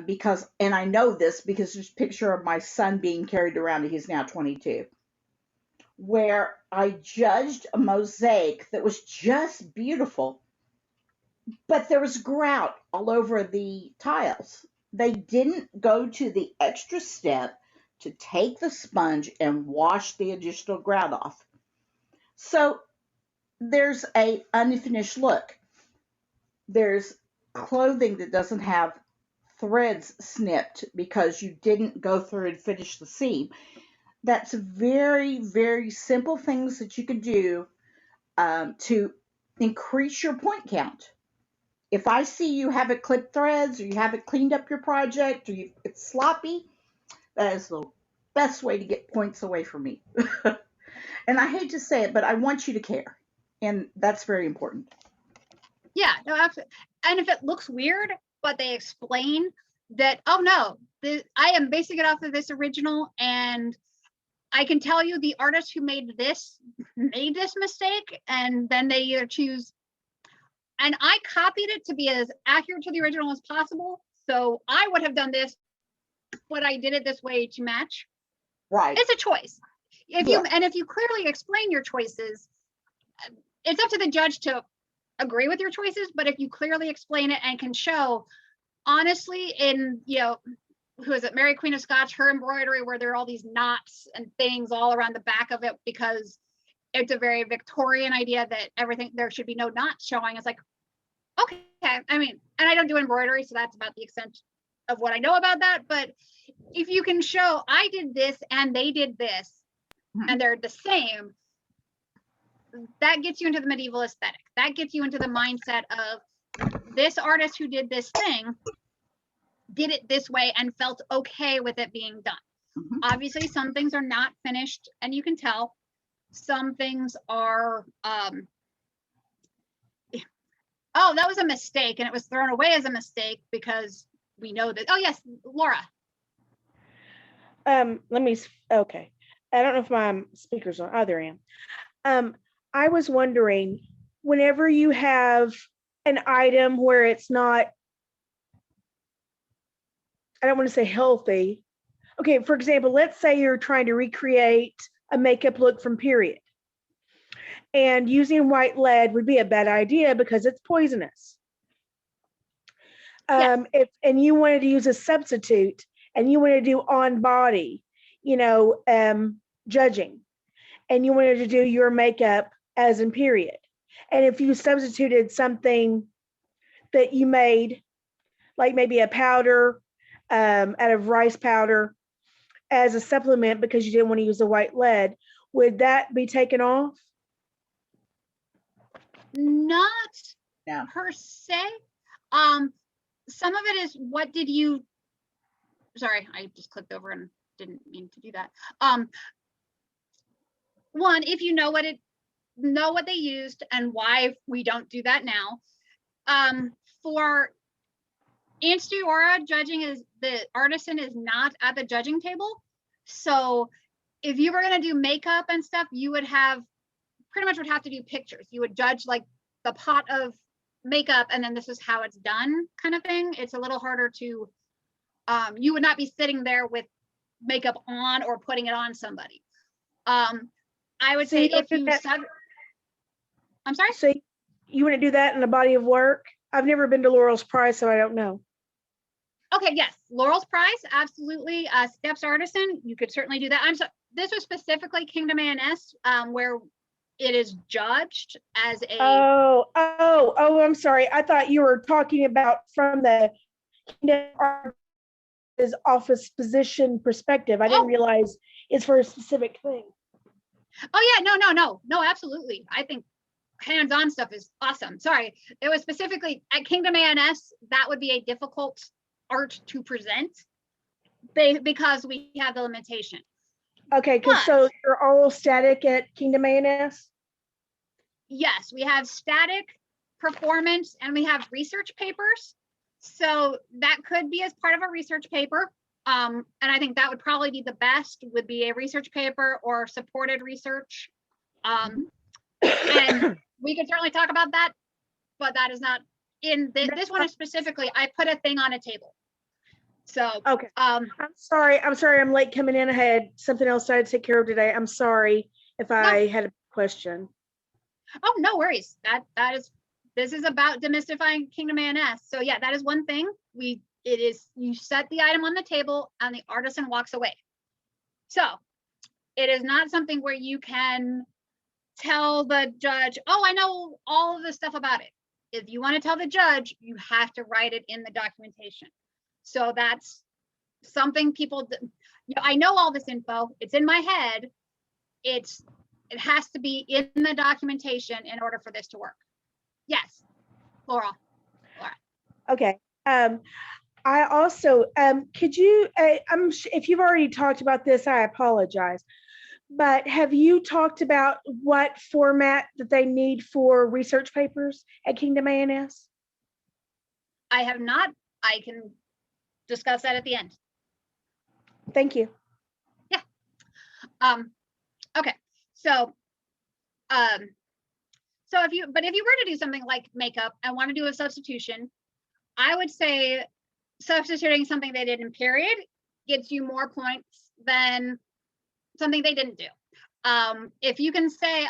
because, and I know this because there's a picture of my son being carried around, and he's now 22, where I judged a mosaic that was just beautiful, but there was grout all over the tiles. They didn't go to the extra step to take the sponge and wash the additional grout off. So there's a unfinished look. There's clothing that doesn't have threads snipped because you didn't go through and finish the seam. That's very, very simple things that you can do to increase your point count. If I see you haven't clipped threads, or you haven't cleaned up your project, or it's sloppy, that is the best way to get points away from me. And I hate to say it, but I want you to care. And that's very important. Yeah, no, absolutely. And if it looks weird, but they explain that, oh no, I am basing it off of this original, and I can tell you the artist who made this mistake, and then they either choose, and I copied it to be as accurate to the original as possible. So I would have done this, but I did it this way to match. Right. It's a choice. If you clearly explain your choices, it's up to the judge to agree with your choices. But if you clearly explain it and can show, honestly, in, you know, who is it, Mary Queen of Scots, her embroidery where there are all these knots and things all around the back of it, because it's a very Victorian idea that everything, there should be no knots showing. It's like, okay, I mean, and I don't do embroidery, so that's about the extent of what I know about that. But if you can show, I did this and they did this, and they're the same, that gets you into the medieval aesthetic. That gets you into the mindset of this artist who did this thing did it this way and felt okay with it being done. Obviously, some things are not finished, and you can tell. Some things are, oh, that was a mistake, and it was thrown away as a mistake because we know that. Oh yes, Laura. Okay. I don't know if my speaker's on. Oh, there I am. I was wondering, whenever you have an item where it's not, I don't want to say healthy. Okay, for example, let's say you're trying to recreate a makeup look from period. And using white lead would be a bad idea because it's poisonous. Yes. And you wanted to use a substitute, and you wanted to do on body, judging, and you wanted to do your makeup as in period. And if you substituted something that you made, like maybe a powder out of rice powder as a supplement because you didn't want to use the white lead, would that be taken off? Not Yeah. per se. Some of it is sorry, I just clicked over and didn't mean to do that. One, if you know what they used and why we don't do that now. For Ansteorra, judging is the artisan is not at the judging table. So if you were going to do makeup and stuff, you would have to do pictures. You would judge like the pot of makeup and then this is how it's done kind of thing. It's a little harder to, you would not be sitting there with makeup on or putting it on somebody. I would say if you I'm sorry? So you want to do that in a body of work? I've never been to Laurel's Prize, so I don't know. Okay, yes, Laurel's Prize, absolutely. Steps Artisan, you could certainly do that. This was specifically Kingdom A&S, where it is judged as a. Oh, I'm sorry. I thought you were talking about from the Kingdom Artist's office position perspective. I didn't realize it's for a specific thing. Oh yeah, no, absolutely. I think hands-on stuff is awesome. Sorry, it was specifically at Kingdom A&S, that would be a difficult art to present because we have the limitation. Okay, so you're all static at Kingdom A&S? Yes, we have static, performance, and we have research papers. So that could be as part of a research paper. And I think that would probably be the best, would be a research paper or supported research. And we could certainly talk about that, but that is not in this one specifically. I put a thing on a table. So okay. I'm sorry I'm late coming in. I had something else I had to take care of today. I'm sorry if I had a question. Oh, no worries. This is about demystifying Kingdom A&S. So yeah, that is one thing. You set the item on the table and the artisan walks away. So it is not something where you can tell the judge, oh, I know all of this stuff about it. If you want to tell the judge, you have to write it in the documentation. So that's something people, I know all this info, it's in my head. It has to be in the documentation in order for this to work. Yes, Laura. Okay. I also, could you, if you've already talked about this, I apologize, but have you talked about what format that they need for research papers at Kingdom A&S? I have not. I can discuss that at the end. Thank you. Yeah. Okay. So if you were to do something like makeup and want to do a substitution, I would say substituting something they did in period gets you more points than something they didn't do. If you can say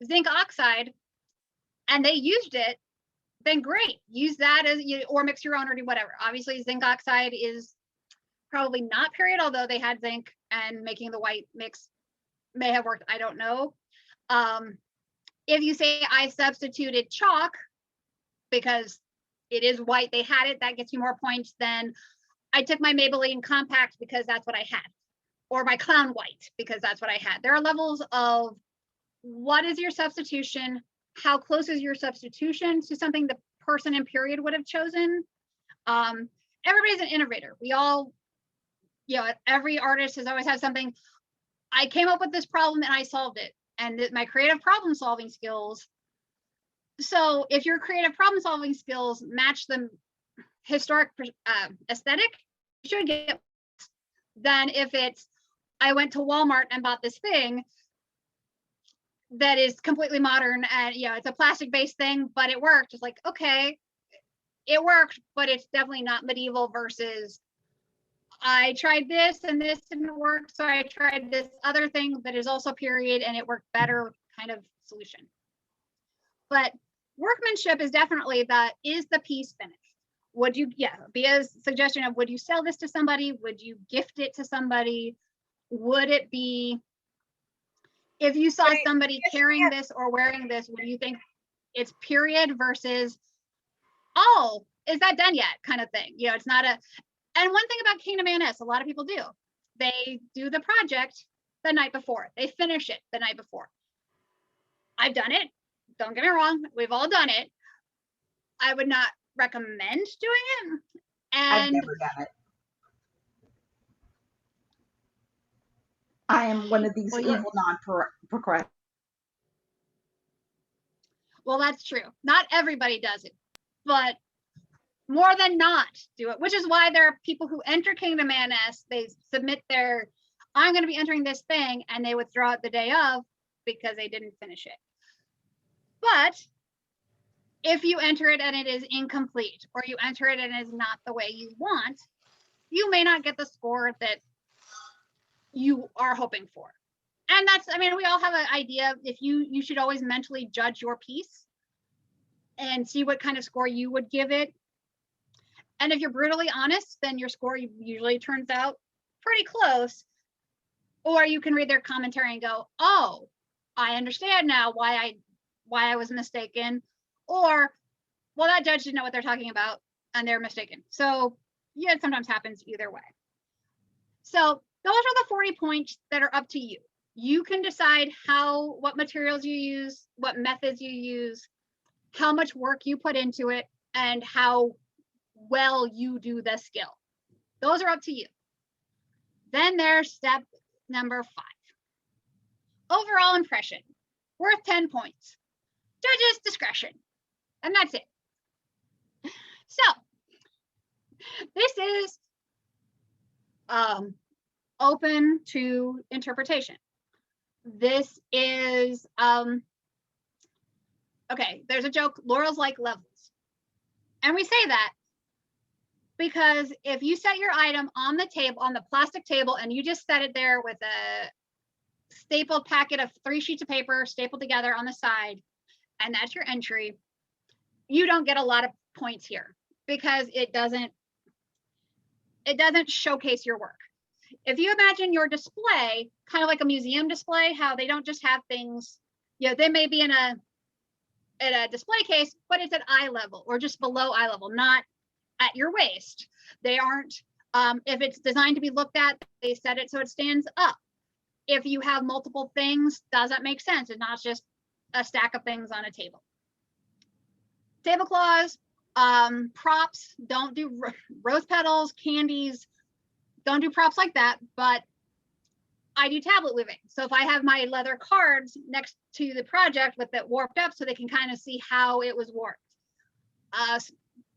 zinc oxide and they used it, then great. Use that as or mix your own or do whatever. Obviously, zinc oxide is probably not period, although they had zinc and making the white mix may have worked. I don't know. If you say I substituted chalk because it is white, they had it, that gets you more points than I took my Maybelline compact because that's what I had, or my clown white because that's what I had. There are levels of what is your substitution, how close is your substitution to something the person in period would have chosen. Everybody's an innovator. We all, every artist has always had something. I came up with this problem and I solved it. And my creative problem solving skills. So if your creative problem solving skills match the historic aesthetic, you should get. Then if it's, I went to Walmart and bought this thing that is completely modern and it's a plastic based thing, but it worked. It's like, okay, it worked, but it's definitely not medieval versus I tried this and this didn't work. So I tried this other thing that is also period and it worked better kind of solution. But workmanship is definitely is the piece finished? Would you, be a suggestion of, would you sell this to somebody? Would you gift it to somebody? Would it be, if you saw somebody carrying this or wearing this, would you think it's period versus, oh, is that done yet kind of thing? It's not a, and one thing about Kingdom A&S, a lot of people do. They do the project the night before. They finish it the night before. I've done it. don't get me wrong, we've all done it. I would not recommend doing it. I've And never done it. I am one of these Well, you're- evil non-procrastinators. well, that's true. Not everybody does it, but more than not do it, which is why there are people who enter Kingdom A&S, they submit their, I'm going to be entering this thing, and they withdraw it the day of because they didn't finish it. But if you enter it and it is incomplete, or you enter it and it is not the way you want, you may not get the score that you are hoping for. And that's, I mean, we all have an idea. If you should always mentally judge your piece and see what kind of score you would give it. And if you're brutally honest, then your score usually turns out pretty close. Or you can read their commentary and go, oh, I understand now why I was mistaken. Or, well, that judge didn't know what they're talking about and they're mistaken. So yeah, it sometimes happens either way. So those are the 40 points that are up to you. You can decide what materials you use, what methods you use, how much work you put into it, and how well you do the skill. Those are up to you. Then there's step number 5. Overall impression, worth 10 points. Judge's discretion. And that's it. So this is open to interpretation. This is okay, there's a joke, laurels like levels. And we say that because if you set your item on the table, on the plastic table, and you just set it there with a stapled packet of 3 sheets of paper stapled together on the side, and that's your entry, you don't get a lot of points here because it doesn't showcase your work. If you imagine your display kind of like a museum display, how they don't just have things, you know, they may be in a display case, but it's at eye level or just below eye level, not at your waist. They aren't, if it's designed to be looked at, they set it so it stands up. If you have multiple things, does that make sense? It's not just a stack of things on a table. Tablecloths, props, don't do rose petals, candies, don't do props like that, but I do tablet weaving. So if I have my leather cards next to the project with it warped up so they can kind of see how it was warped.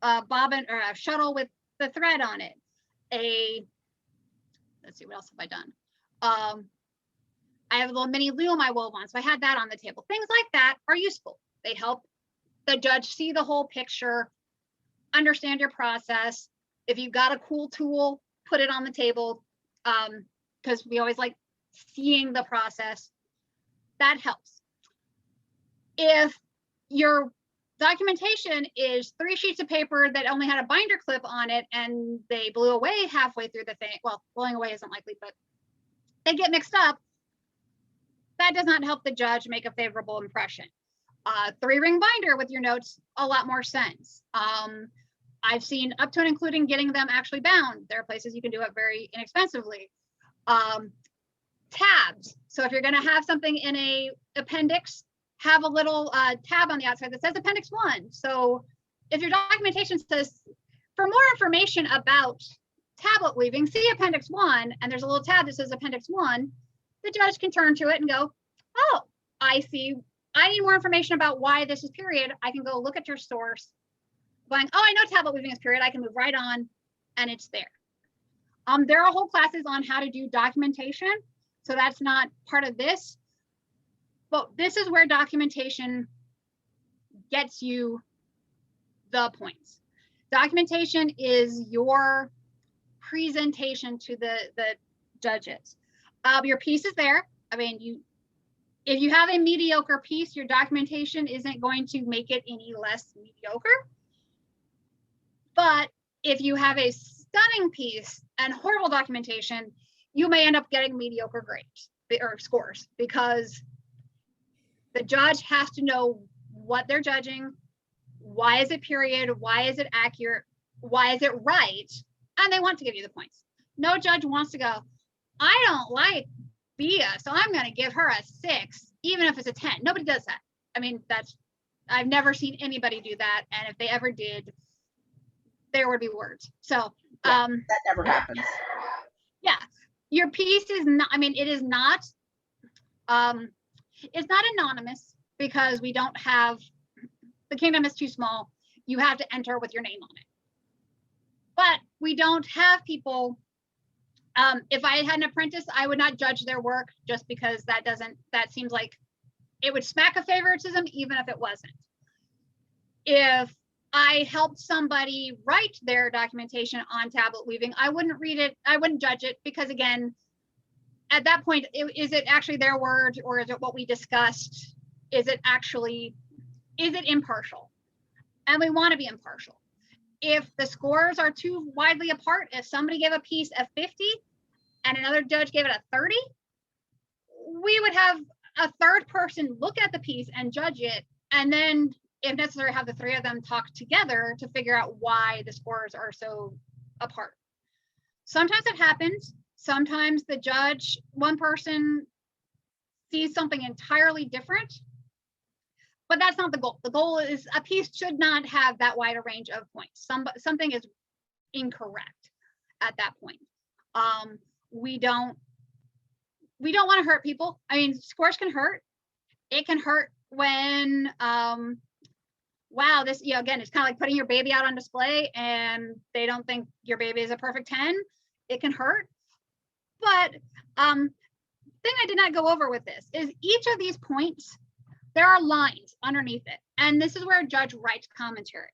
Bobbin or a shuttle with the thread on it. Let's see, what else have I done? I have a little mini loom I wove on, so I had that on the table. Things like that are useful. They help the judge see the whole picture, understand your process. If you've got a cool tool, put it on the table, because we always like seeing the process. That helps. If your documentation is 3 sheets of paper that only had a binder clip on it and they blew away halfway through the thing, well, blowing away isn't likely, but they get mixed up, that does not help the judge make a favorable impression. 3-ring binder with your notes, a lot more sense. I've seen up to and including getting them actually bound. There are places you can do it very inexpensively. Tabs. So if you're going to have something in a appendix, have a little tab on the outside that says Appendix 1. So if your documentation says, for more information about tablet weaving, see Appendix 1, and there's a little tab that says Appendix 1, the judge can turn to it and go, oh, I see. I need more information about why this is period. I can go look at your source. Going, oh, I know tablet weaving is period. I can move right on, and it's there. There are whole classes on how to do documentation, so that's not part of this. But this is where documentation gets you the points. Documentation is your presentation to the judges. Your piece is there. I mean, if you have a mediocre piece, your documentation isn't going to make it any less mediocre. But if you have a stunning piece and horrible documentation, you may end up getting mediocre grades or scores, because the judge has to know what they're judging. Why is it period? Why is it accurate? Why is it right? And they want to give you the points. No judge wants to go, I don't like Bia, so I'm going to give her a 6, even if it's a 10. Nobody does that. I mean, that's I've never seen anybody do that. And if they ever did, there would be words. So, Yeah, that never happens. yeah, your piece is not, I mean, it is not, it's not anonymous because we don't have, the kingdom is too small. You have to enter with your name on it. But we don't have people, if I had an apprentice, I would not judge their work just because that seems like it would smack of favoritism, even if it wasn't. If I helped somebody write their documentation on tablet weaving, I wouldn't read it, I wouldn't judge it, because again, at that point, is it actually their words, or is it what we discussed? Is it impartial? And we want to be impartial. If the scores are too widely apart, if somebody gave a piece a 50 and another judge gave it a 30, we would have a third person look at the piece and judge it, and then if necessary have the three of them talk together to figure out why the scores are so apart. Sometimes it happens. Sometimes the judge, one person sees something entirely different, but that's not the goal. The goal is a piece should not have that wide a range of points. Something is incorrect at that point. We don't want to hurt people. I mean, scores can hurt. It can hurt when, wow, this, again, it's kind of like putting your baby out on display and they don't think your baby is a perfect 10. It can hurt. But thing I did not go over with this is each of these points, there are lines underneath it. And this is where a judge writes commentary.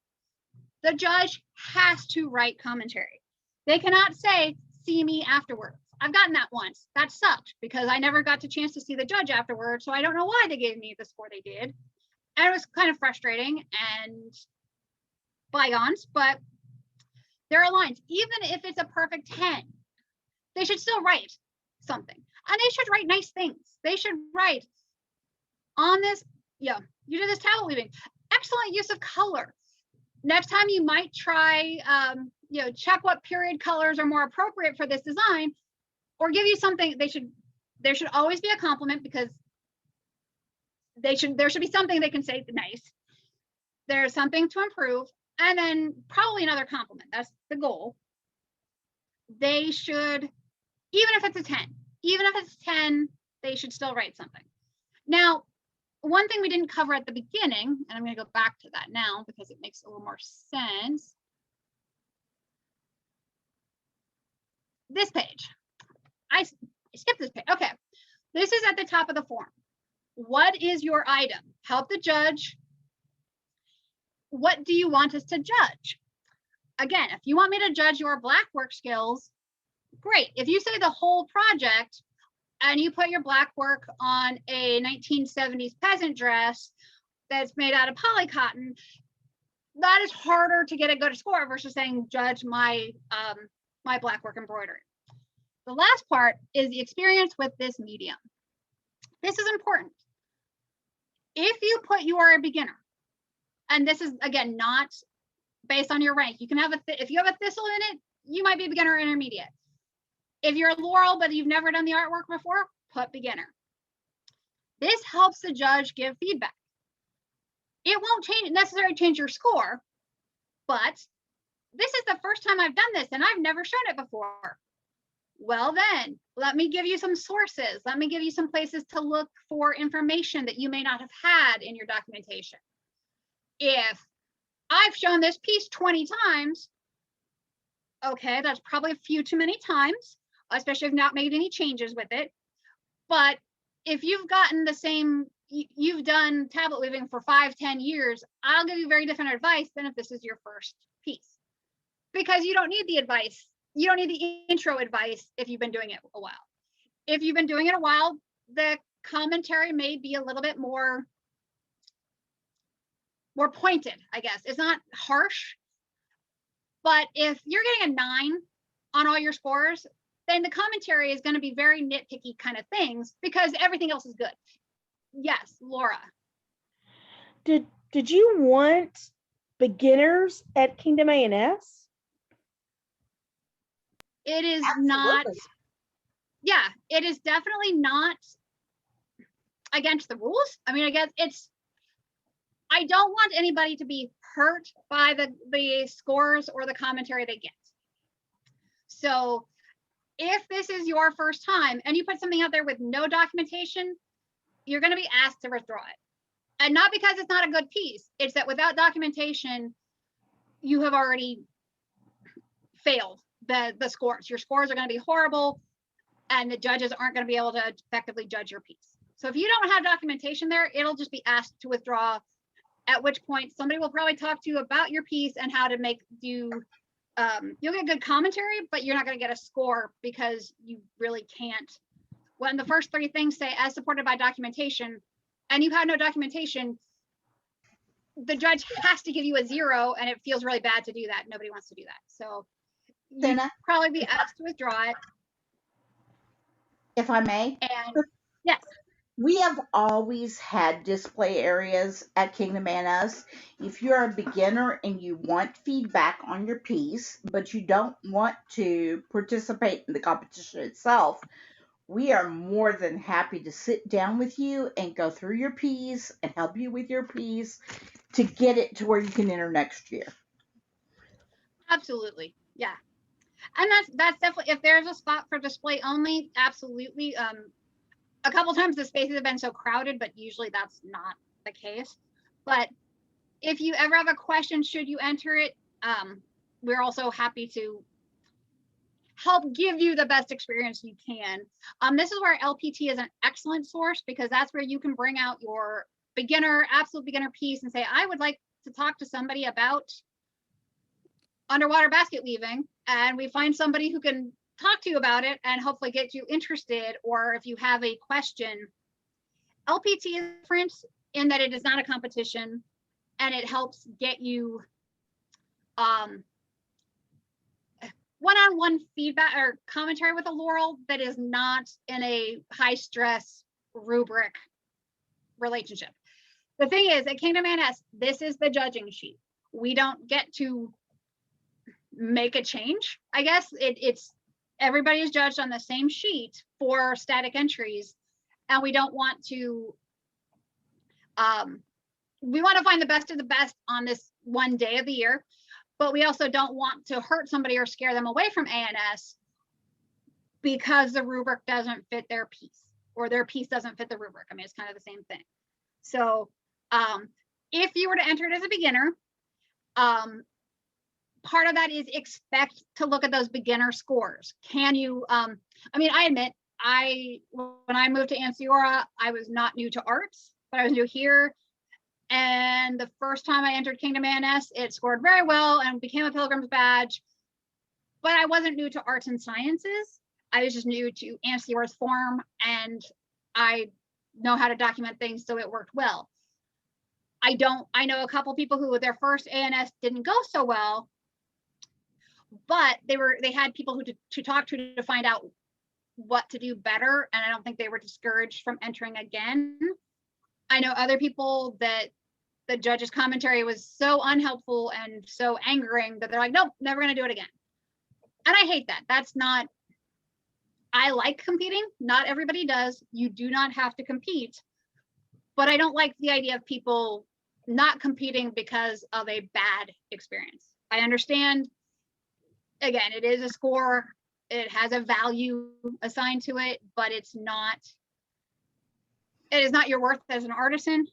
The judge has to write commentary. They cannot say, see me afterwards. I've gotten that once. That sucked because I never got the chance to see the judge afterwards. So I don't know why they gave me the score they did. And it was kind of frustrating and bygones, but there are lines. Even if it's a perfect 10, they should still write something. And they should write nice things. They should write on this, you did this tablet weaving. Excellent use of color. Next time you might try, check what period colors are more appropriate for this design, or give you something. There should always be a compliment, because there should be something they can say nice. There's something to improve, and then probably another compliment. That's the goal. They should, even if it's a 10, they should still write something. Now, one thing we didn't cover at the beginning, and I'm going to go back to that now because it makes a little more sense. This page. I skipped this page. Okay. This is at the top of the form. What is your item? Help the judge. What do you want us to judge? Again, if you want me to judge your black work skills, great. If you say the whole project and you put your black work on a 1970s peasant dress that's made out of polycotton, that is harder to get a good score versus saying judge my my black work embroidery. The last part is the experience with this medium. This is important. If you are a beginner, and this is again not based on your rank, you can have if you have a thistle in it, you might be a beginner or intermediate. If you're a laurel but you've never done the artwork before, put beginner. This helps the judge give feedback. It won't necessarily change your score, but this is the first time I've done this and I've never shown it before. Well then, let me give you some sources. Let me give you some places to look for information that you may not have had in your documentation. If I've shown this piece 20 times, okay, that's probably a few too many times, especially if I've not made any changes with it. But if you've gotten the same, you've done tablet weaving for 5-10 years, I'll give you very different advice than if this is your first piece. Because you don't need the advice. You don't need the intro advice if you've been doing it a while. If you've been doing it a while, the commentary may be a little bit more pointed, I guess. It's not harsh. But if you're getting a 9 on all your scores, then the commentary is going to be very nitpicky kind of things because everything else is good. Yes, Laura. Did you want beginners at Kingdom A&S? It is Absolutely. not. Yeah, it is definitely not against the rules. I mean, I guess I don't want anybody to be hurt by the scores or the commentary they get. So if this is your first time and you put something out there with no documentation, you're going to be asked to withdraw it. And not because it's not a good piece, it's that without documentation, you have already failed the scores. Your scores are going to be horrible, and the judges aren't going to be able to effectively judge your piece. So if you don't have documentation there, it'll just be asked to withdraw, at which point somebody will probably talk to you about your piece and how to make you, you'll get good commentary, but you're not going to get a score because you really can't. When the first three things say as supported by documentation, and you have no documentation, the judge has to give you a 0, and it feels really bad to do that. Nobody wants to do that. So you'd probably be asked to withdraw it. If I may. And yes. We have always had display areas at Kingdom A&S. If you're a beginner and you want feedback on your piece, but you don't want to participate in the competition itself, we are more than happy to sit down with you and go through your piece and help you with your piece to get it to where you can enter next year. Absolutely. Yeah. And that's definitely, if there's a spot for display only, absolutely. A couple times the spaces have been so crowded, but usually that's not the case. But if you ever have a question, should you enter it, we're also happy to help give you the best experience you can. This is where LPT is an excellent source, because that's where you can bring out your absolute beginner piece and say, I would like to talk to somebody about underwater basket weaving, and we find somebody who can talk to you about it and hopefully get you interested. Or if you have a question, LPT is different in that it is not a competition, and it helps get you one-on-one feedback or commentary with a Laurel that is not in a high stress rubric relationship. The thing is, at Kingdom A&S, this is the judging sheet. We don't get to make a change. I guess it's everybody is judged on the same sheet for static entries, and we don't want to we want to find the best of the best on this one day of the year, but we also don't want to hurt somebody or scare them away from A&S because the rubric doesn't fit their piece, or their piece doesn't fit the rubric. I mean, it's kind of the same thing. So if you were to enter it as a beginner, part of that is expect to look at those beginner scores. Can you, I mean, I admit, when I moved to Ansteorra, I was not new to arts, but I was new here. And the first time I entered Kingdom A&S, it scored very well and became a Pilgrim's Badge. But I wasn't new to arts and sciences. I was just new to Ansteorra's form, and I know how to document things, so it worked well. I know a couple people who their first A&S didn't go so well, but they had people who to talk to find out what to do better, and I don't think they were discouraged from entering again. I know other people that the judge's commentary was so unhelpful and so angering that they're like, nope, never going to do it again. And I hate that. That's not, I like competing. Not everybody does. You do not have to compete. But I don't like the idea of people not competing because of a bad experience. I understand, again, it is a score. It has a value assigned to it, but it is not your worth as an artisan.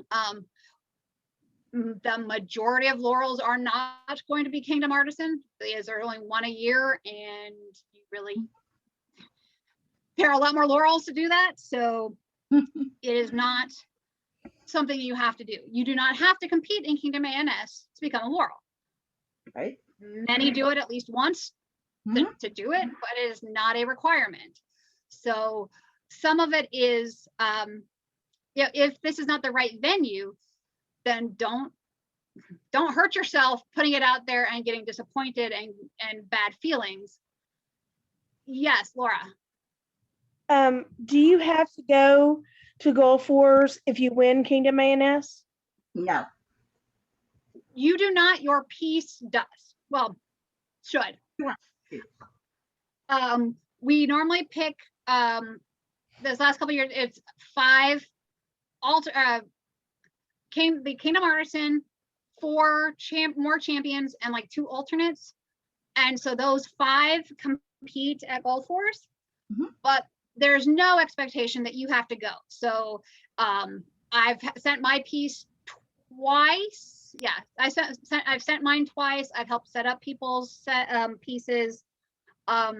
The majority of Laurels are not going to be Kingdom Artisan, because there's only one a year, and you really, there are a lot more Laurels to do that. So it is not something you have to do. You do not have to compete in Kingdom A&S to become a Laurel. Right. Many do it at least once to do it, but it is not a requirement. So some of it is, if this is not the right venue, then don't hurt yourself putting it out there and getting disappointed and bad feelings. Yes, Laura. Do you have to go to Gulf Wars if you win Kingdom A&S? No. You do not. Your piece does. Well, should. We normally pick this last couple of years. It's 5 the Kingdom Artisan, 4 more champions, and like 2 alternates. And so those 5 compete at Gulf Wars, but there's no expectation that you have to go. So I've sent my piece twice. Yeah, I've sent mine twice. I've helped set up people's pieces. I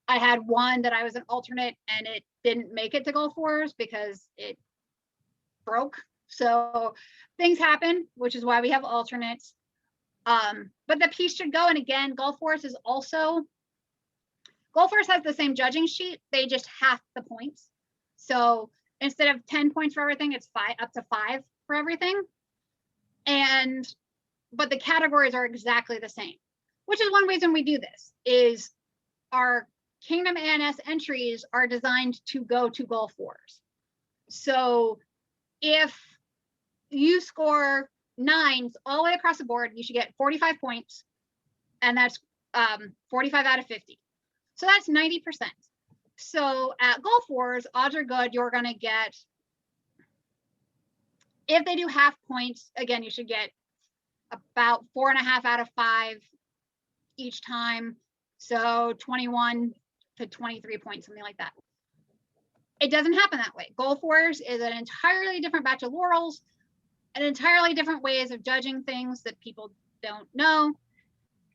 had one that I was an alternate and it didn't make it to Gulf Wars because it broke. So things happen, which is why we have alternates. But the piece should go. And again, Gulf Wars has the same judging sheet. They just half the points. So instead of 10 points for everything, it's up to 5 for everything. But the categories are exactly the same, which is one reason we do this, is our Kingdom A&S entries are designed to go to Gulf Wars. So if you score 9s all the way across the board, you should get 45 points, and that's 45 out of 50. So that's 90%. So at Gulf Wars, odds are good you're going to get, if they do half points, again, you should get about 4.5 out of 5 each time. So 21 to 23 points, something like that. It doesn't happen that way. Gulf Wars is an entirely different batch of laurels, and entirely different ways of judging things that people don't know.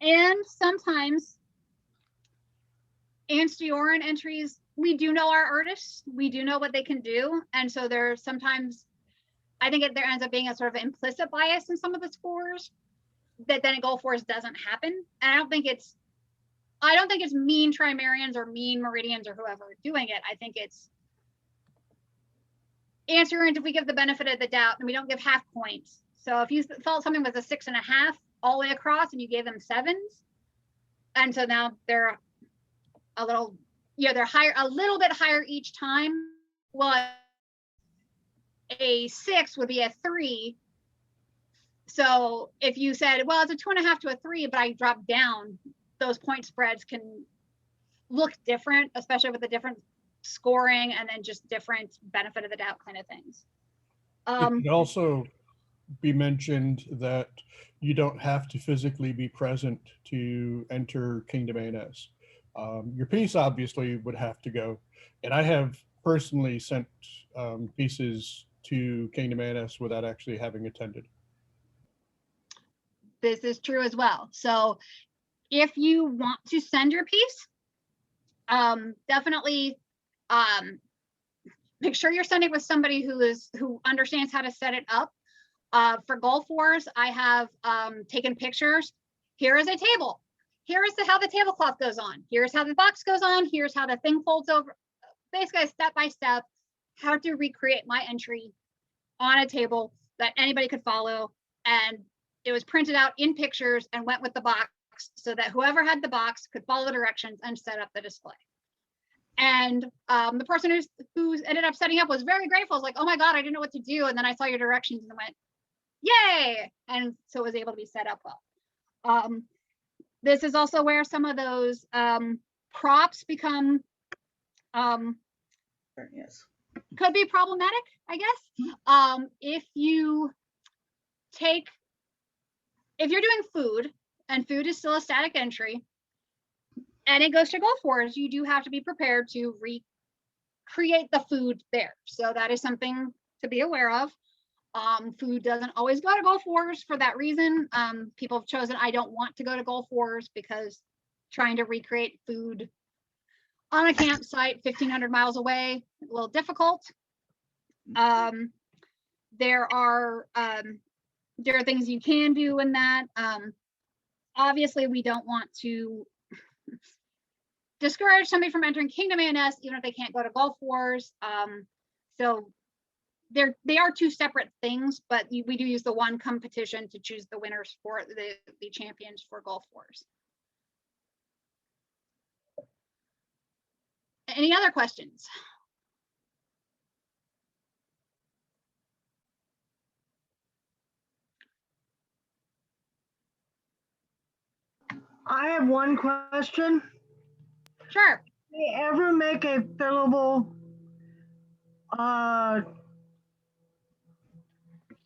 And sometimes Ansteorra entries, we do know our artists, we do know what they can do. And so there's sometimes, I think there ends up being a sort of implicit bias in some of the scores that then at Gulf Wars doesn't happen. And I don't think it's mean Trimarians or mean Meridians or whoever doing it. I think it's Ansteorra, if we give the benefit of the doubt and we don't give half points. So if you felt something was a 6.5 all the way across and you gave them 7s, and so now they're a little, they're higher, a little bit higher each time. Well, a 6 would be a 3. So if you said, well, it's a 2.5 to a 3, but I dropped down, those point spreads can look different, especially with the different scoring and then just different benefit of the doubt kind of things. It could also be mentioned that you don't have to physically be present to enter Kingdom A&S. Your piece obviously would have to go, and I have personally sent pieces to Kingdom A&S without actually having attended. This is true as well. So if you want to send your piece, definitely make sure you're sending with somebody who understands how to set it up. For Gulf Wars, I have taken pictures. Here is a table. Here is how the tablecloth goes on. Here's how the box goes on. Here's how the thing folds over. Basically, step by step, how to recreate my entry on a table that anybody could follow. And it was printed out in pictures and went with the box so that whoever had the box could follow the directions and set up the display. And the person who ended up setting up was very grateful. I was like, oh my God, I didn't know what to do. And then I saw your directions and went, yay. And so it was able to be set up well. This is also where some of those props become, Yes. could be problematic, I guess. If you're doing food, and food is still a static entry, and it goes to Gulf Wars, you do have to be prepared to recreate the food there. So that is something to be aware of. Food doesn't always go to Gulf Wars for that reason. People have chosen, I don't want to go to Gulf Wars because trying to recreate food on a campsite 1,500 miles away, a little difficult. There are things you can do in that. Obviously, we don't want to discourage somebody from entering Kingdom A&S, even if they can't go to Gulf Wars. So they are 2 separate things, but we do use the one competition to choose the winners for the champions for Gulf Wars. Any other questions? I have one question. Sure. Do you ever make a fillable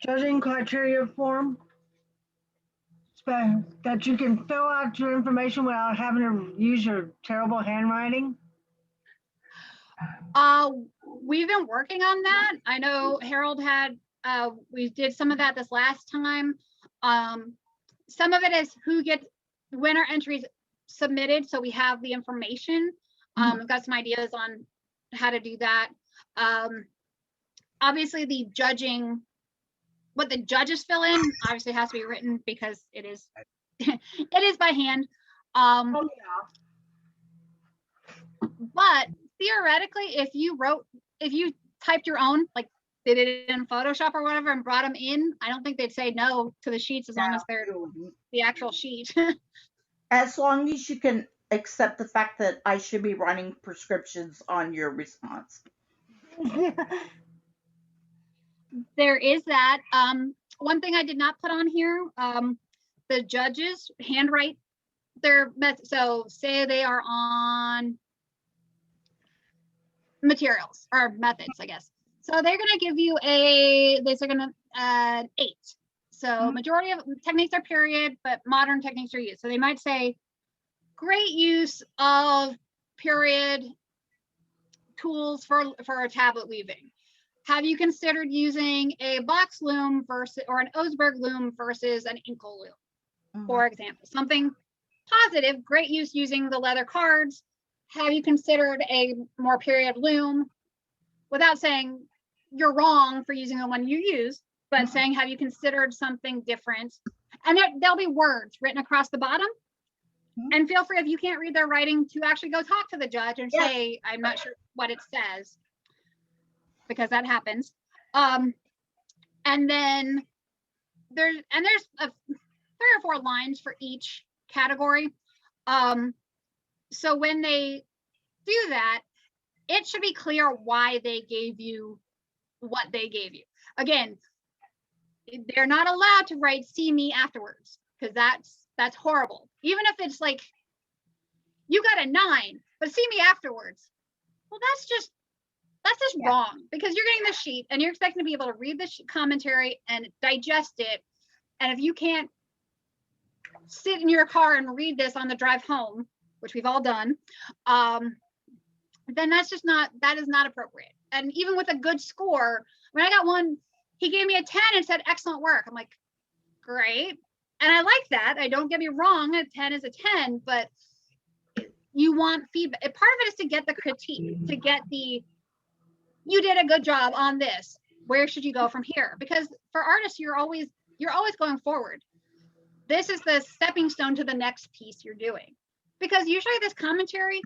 judging criteria form that you can fill out your information without having to use your terrible handwriting? We've been working on that. I know Harold had, we did some of that this last time. Some of it is when our entries submitted, so we have the information. We've got some ideas on how to do that. Obviously the judging, what the judges fill in obviously has to be written because it is it is by hand. Oh, But theoretically, if you typed your own, like did it in Photoshop or whatever and brought them in, I don't think they'd say no to the sheets as long as they're the actual sheet. As long as you can accept the fact that I should be writing prescriptions on your response. yeah. There is that. One thing I did not put on here, the judges handwrite their so say they are on materials or methods, I guess. So they're going to give you they're going to 8. So majority of techniques are period, but modern techniques are used. So they might say, great use of period tools for tablet weaving. Have you considered using a box loom or an Oseberg loom versus an Inkle loom, for example? Something positive, great use using the leather cards. Have you considered a more period loom? Without saying you're wrong for using the one you use, but saying, have you considered something different? And there'll be words written across the bottom. And feel free, if you can't read their writing, to actually go talk to the judge and say, I'm not sure what it says, because that happens. And then there's 3 or 4 lines for each category. So when they do that, it should be clear why they gave you what they gave you. Again, they're not allowed to write "see me afterwards" because that's horrible. Even if it's like you got a 9, but see me afterwards. Well, that's just wrong, because you're getting the sheet and you're expecting to be able to read the commentary and digest it. And if you can't sit in your car and read this on the drive home, which we've all done, then that is not appropriate. And even with a good score, when I got one, he gave me a 10 and said, excellent work. I'm like, great. And I like that. I don't get me wrong, a 10 is a 10, but you want feedback. Part of it is to get the critique, to get you did a good job on this. Where should you go from here? Because for artists, you're always going forward. This is the stepping stone to the next piece you're doing. Because usually this commentary,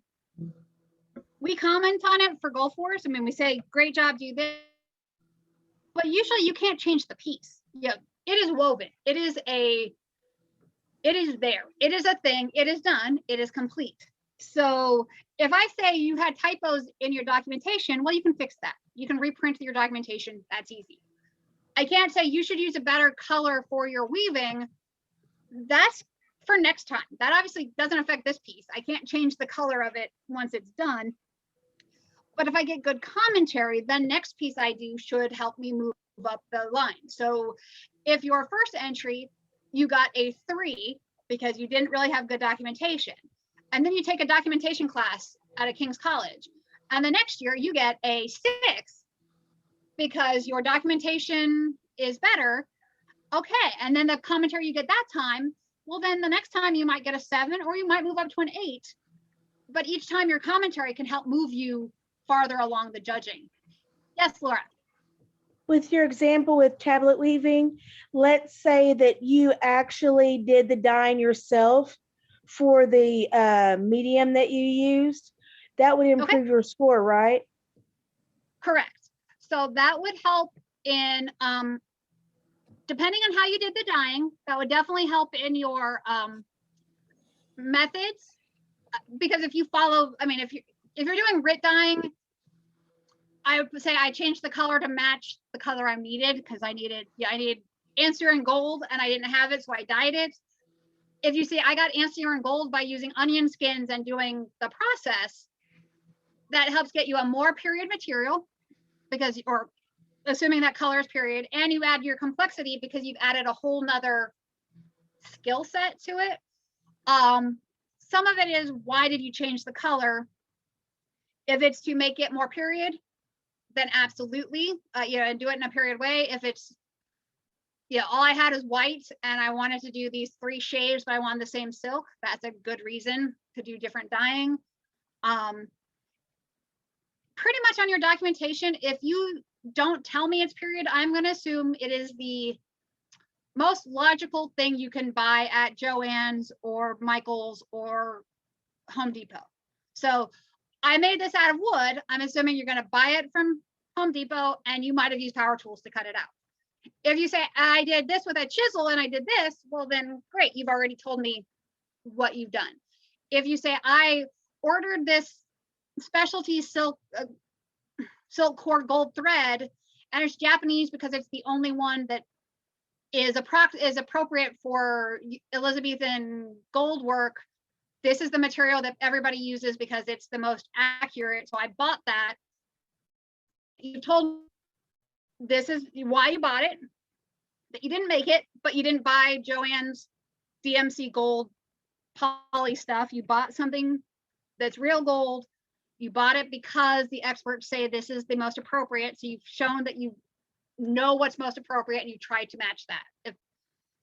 we comment on it for Gulf Wars. I mean, we say, great job, do this. But usually you can't change the piece. Yeah, it is woven. It is there. It is a thing. It is done. It is complete. So if I say you had typos in your documentation, well, you can fix that. You can reprint your documentation. That's easy. I can't say you should use a better color for your weaving. That's for next time. That obviously doesn't affect this piece. I can't change the color of it once it's done. But if I get good commentary, the next piece I do should help me move up the line. So if your first entry, you got a 3 because you didn't really have good documentation, and then you take a documentation class at a King's College, and the next year you get a 6 because your documentation is better, okay, and then the commentary you get that time, well, then the next time you might get a 7, or you might move up to an 8, but each time your commentary can help move you farther along the judging. Yes, Laura. With your example with tablet weaving, let's say that you actually did the dyeing yourself for the medium that you used. That would improve your score, right? Correct. So that would help in, depending on how you did the dyeing, that would definitely help in your methods. Because if you follow, I mean, if you're doing Rit dyeing, I would say I changed the color to match the color I needed, because I needed Ansteorra and gold and I didn't have it, so I dyed it. If you see, I got Ansteorra and gold by using onion skins and doing the process, that helps get you a more period material, because, or assuming that color is period, and you add your complexity because you've added a whole nother skill set to it. Some of it is, why did you change the color? If it's to make it more period, then absolutely, and do it in a period way. If it's, all I had is white and I wanted to do these 3 shades, but I wanted the same silk, that's a good reason to do different dyeing. Pretty much on your documentation, if you don't tell me it's period, I'm going to assume it is the most logical thing you can buy at Joann's or Michael's or Home Depot. So I made this out of wood. I'm assuming you're going to buy it from Home Depot and you might have used power tools to cut it out. If you say, I did this with a chisel and I did this, well, then great. You've already told me what you've done. If you say, I ordered this specialty silk cord gold thread and it's Japanese because it's the only one that is appropriate for Elizabethan gold work. This is the material that everybody uses because it's the most accurate. So I bought that. You told this is why you bought it, that you didn't make it, but you didn't buy Joann's DMC gold poly stuff. You bought something that's real gold. You bought it because the experts say this is the most appropriate. So you've shown that you know what's most appropriate and you tried to match that.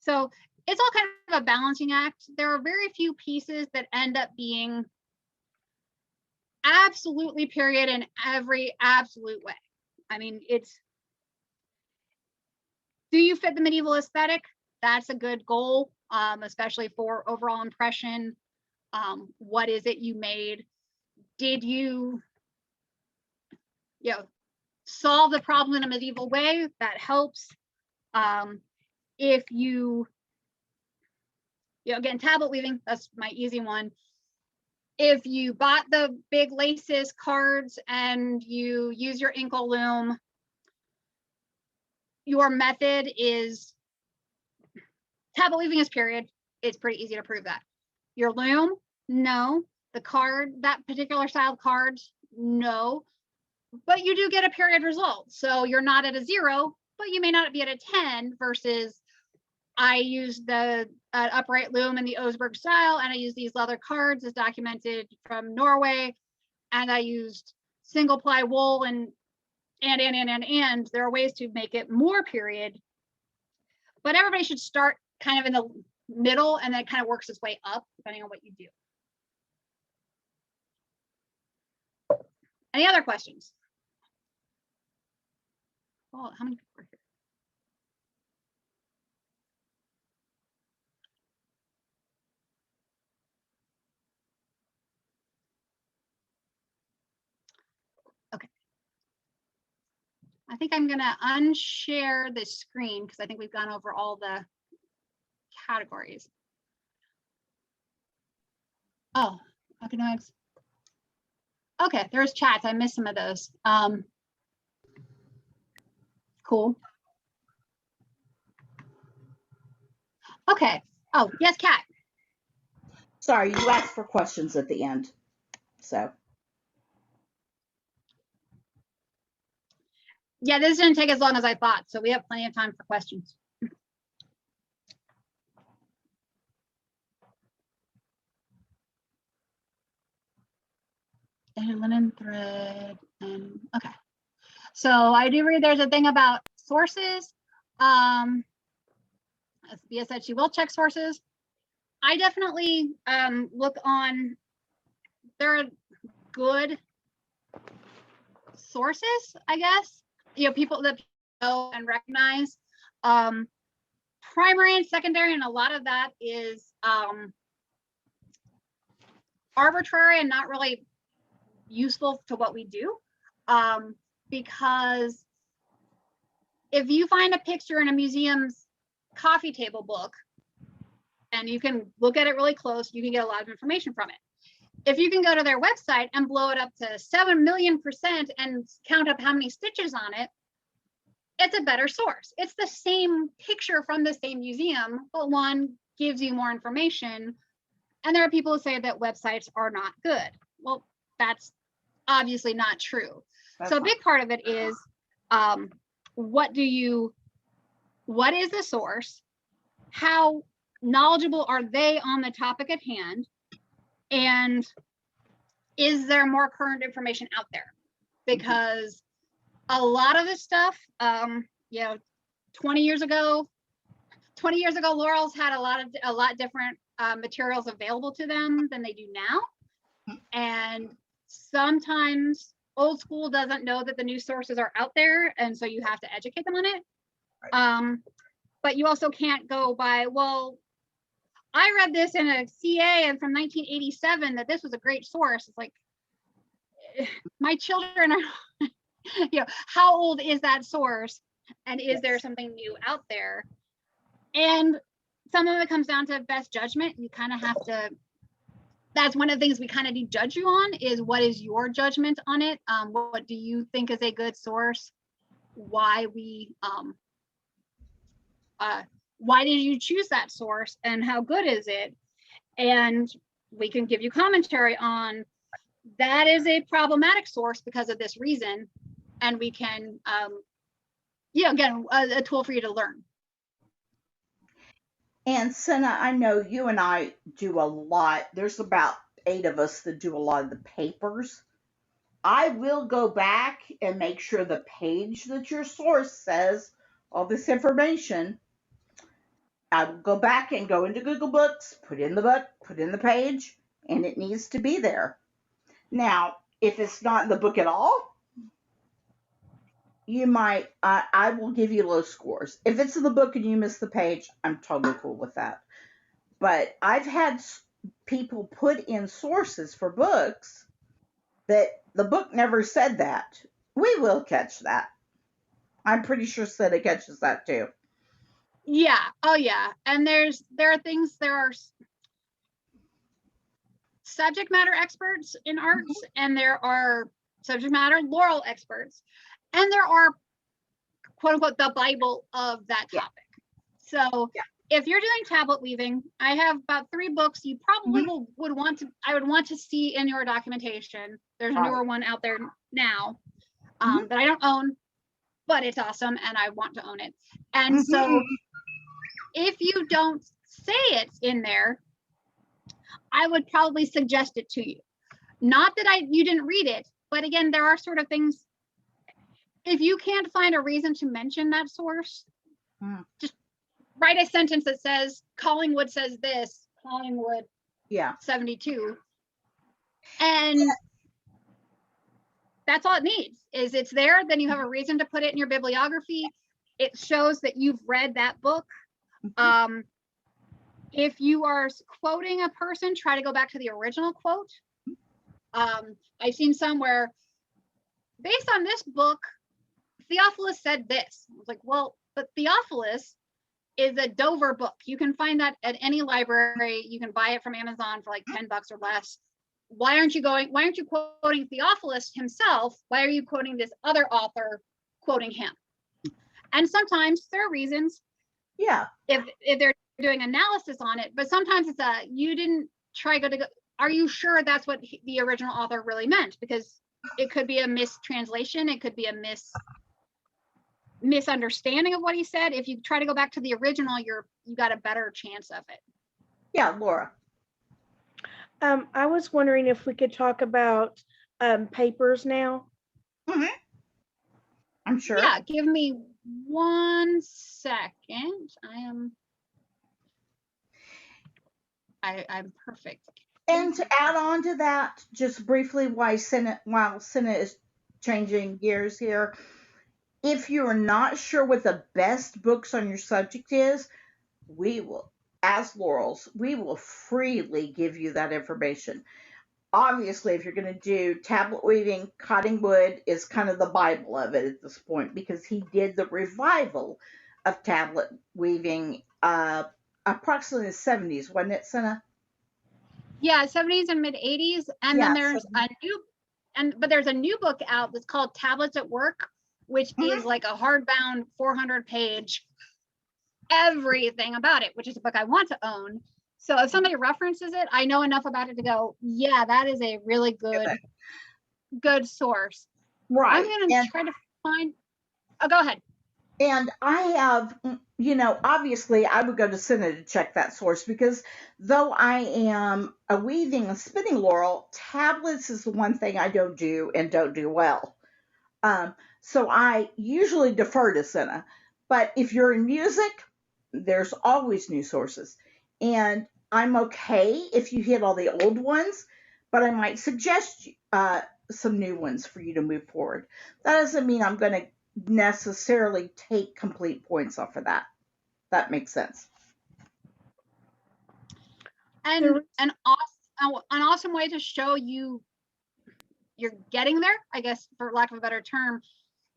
So it's all kind of a balancing act. There are very few pieces that end up being absolutely period in every absolute way. I mean, do you fit the medieval aesthetic? That's a good goal, especially for overall impression. What is it you made? Did you, solve the problem in a medieval way? That helps. If you, again, tablet weaving, that's my easy one. If you bought the big laces cards and you use your inkle loom, your method is, tablet weaving is period. It's pretty easy to prove that. Your loom, no. The card, that particular style of cards, no. But you do get a period result. So you're not at a 0, but you may not be at a 10 versus I used the upright loom in the Oseberg style, and I used these leather cards as documented from Norway, and I used single ply wool and there are ways to make it more period. But everybody should start kind of in the middle, and then it kind of works its way up depending on what you do. Any other questions? Oh, how many people are here? Okay. I think I'm gonna unshare the screen because I think we've gone over all the categories. Oh, economics. Okay, there's chats. I missed some of those. Cool. Okay. Oh, yes, Kat. Sorry, you asked for questions at the end. So. Yeah, this didn't take as long as I thought, so we have plenty of time for questions. And linen thread, and okay. So I do read there's a thing about sources. SBA said she will check sources. I definitely look on, there are good sources, I guess, people that know and recognize. Primary and secondary, and a lot of that is arbitrary and not really useful to what we do, because if you find a picture in a museum's coffee table book and you can look at it really close, you can get a lot of information from it. If you can go to their website and blow it up to 7 million% and count up how many stitches on it, it's a better source. It's the same picture from the same museum, but one gives you more information. And there are people who say that websites are not good. Well, that's obviously not true. So a big part of it is what is the source? How knowledgeable are they on the topic at hand? And is there more current information out there? Because a lot of this stuff, 20 years ago, Laurel's had a lot different materials available to them than they do now. And sometimes old school doesn't know that the new sources are out there, and so you have to educate them on it. Right. But you also can't go by, well, I read this in a CA and from 1987 that this was a great source. It's like, my children are, how old is that source? And is there something new out there? And some of it comes down to best judgment. You kind of have to, that's one of the things we kind of do judge you on, is what is your judgment on it? What do you think is a good source? Why did you choose that source, and how good is it? And we can give you commentary on that is a problematic source because of this reason. And we can, again, a tool for you to learn. And Senna, I know you and I do a lot. There's about 8 of us that do a lot of the papers. I will go back and make sure the page that your source says all this information. I will go back and go into Google Books, put in the book, put in the page, and it needs to be there. Now, if it's not in the book at all, you might, I will give you low scores. If it's in the book and you miss the page, I'm totally cool with that. But I've had people put in sources for books that the book never said that. We will catch that. I'm pretty sure Senna catches that too. Yeah. Oh yeah. And there are subject matter experts in arts, and there are subject matter Laurel experts, and there are quote unquote the Bible of that topic. So if you're doing tablet weaving, I have about 3 books you probably I would want to see in your documentation. There's a newer one out there now that I don't own, but it's awesome and I want to own it. And so if you don't say it's in there, I would probably suggest it to you. Not that you didn't read it, but again, there are sort of things, if you can't find a reason to mention that source, just write a sentence that says, Collingwood says this, Collingwood 72. And that's all it needs, is it's there, then you have a reason to put it in your bibliography. It shows that you've read that book. If you are quoting a person, try to go back to the original quote. I've seen some where, based on this book, Theophilus said this. I was like, well, but Theophilus is a Dover book. You can find that at any library. You can buy it from Amazon for like $10 or less. Why aren't you quoting Theophilus himself? Why are you quoting this other author, quoting him? And sometimes there are reasons. Yeah. If they're doing analysis on it, but sometimes it's you didn't try to go. Are you sure that's what the original author really meant? Because it could be a mistranslation. It could be a misunderstanding of what he said. If you try to go back to the original, you got a better chance of it. Yeah, Laura. I was wondering if we could talk about papers now. I'm sure. Yeah, give me 1 second. I'm perfect. And to add on to that, just briefly, while Senna is changing gears here, if you are not sure what the best books on your subject is, we will, as Laurels, we will freely give you that information. Obviously, if you're going to do tablet weaving, Cottingwood is kind of the Bible of it at this point, because he did the revival of tablet weaving approximately the 70s, wasn't it, Senna? Yeah, 70s and mid 80s. And then there's there's a new book out that's called Tablets at Work, which is like a hardbound 400-page everything about it, which is a book I want to own. So if somebody references it, I know enough about it to go, yeah, that is a really good source. Right. I'm going to try to find, go ahead. And I have, obviously I would go to Senna to check that source because though I am a weaving and spinning laurel, tablets is the one thing I don't do and don't do well. So I usually defer to Senna. But if you're in music, there's always new sources. And I'm okay if you hit all the old ones, but I might suggest some new ones for you to move forward. That doesn't mean I'm going to necessarily take complete points off of that. That makes sense. And an awesome way to show you're getting there, I guess, for lack of a better term,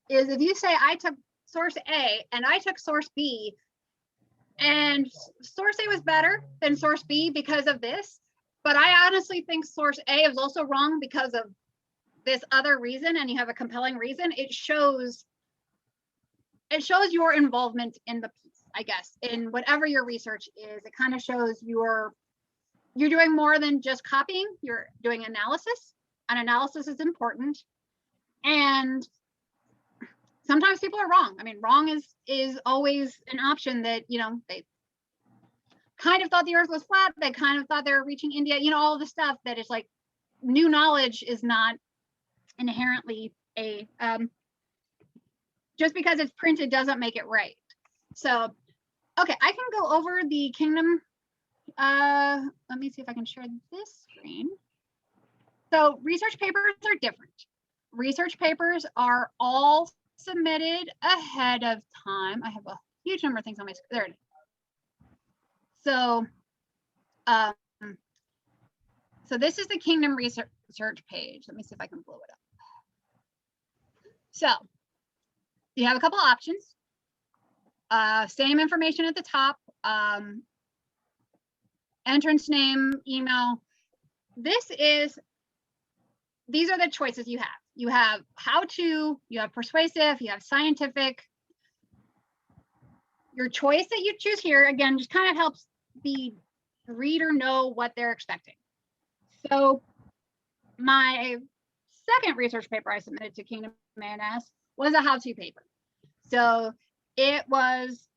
is if you say I took source A and I took source B, and source A was better than source B because of this, but I honestly think source A is also wrong because of this other reason, and you have a compelling reason. It shows your involvement in the piece, I guess, in whatever your research is. It kind of shows you're doing more than just copying, you're doing analysis, and analysis is important. And sometimes people are wrong. I mean, wrong is always an option that, they kind of thought the earth was flat, they kind of thought they were reaching India, all the stuff that is like, new knowledge is not inherently a, just because it's printed doesn't make it right. So, okay, I can go over the Kingdom. Let me see if I can share this screen. So research papers are different. Research papers are all submitted ahead of time. I have a huge number of things on my screen. There it is. So, so this is the Kingdom research page. Let me see if I can blow it up. So you have a couple options. Same information at the top. Entrance name, email. These are the choices you have. You have how to, you have persuasive, you have scientific. Your choice that you choose here, again, just kind of helps the reader know what they're expecting. So my second research paper I submitted to Kingdom A&S was a how-to paper. So it was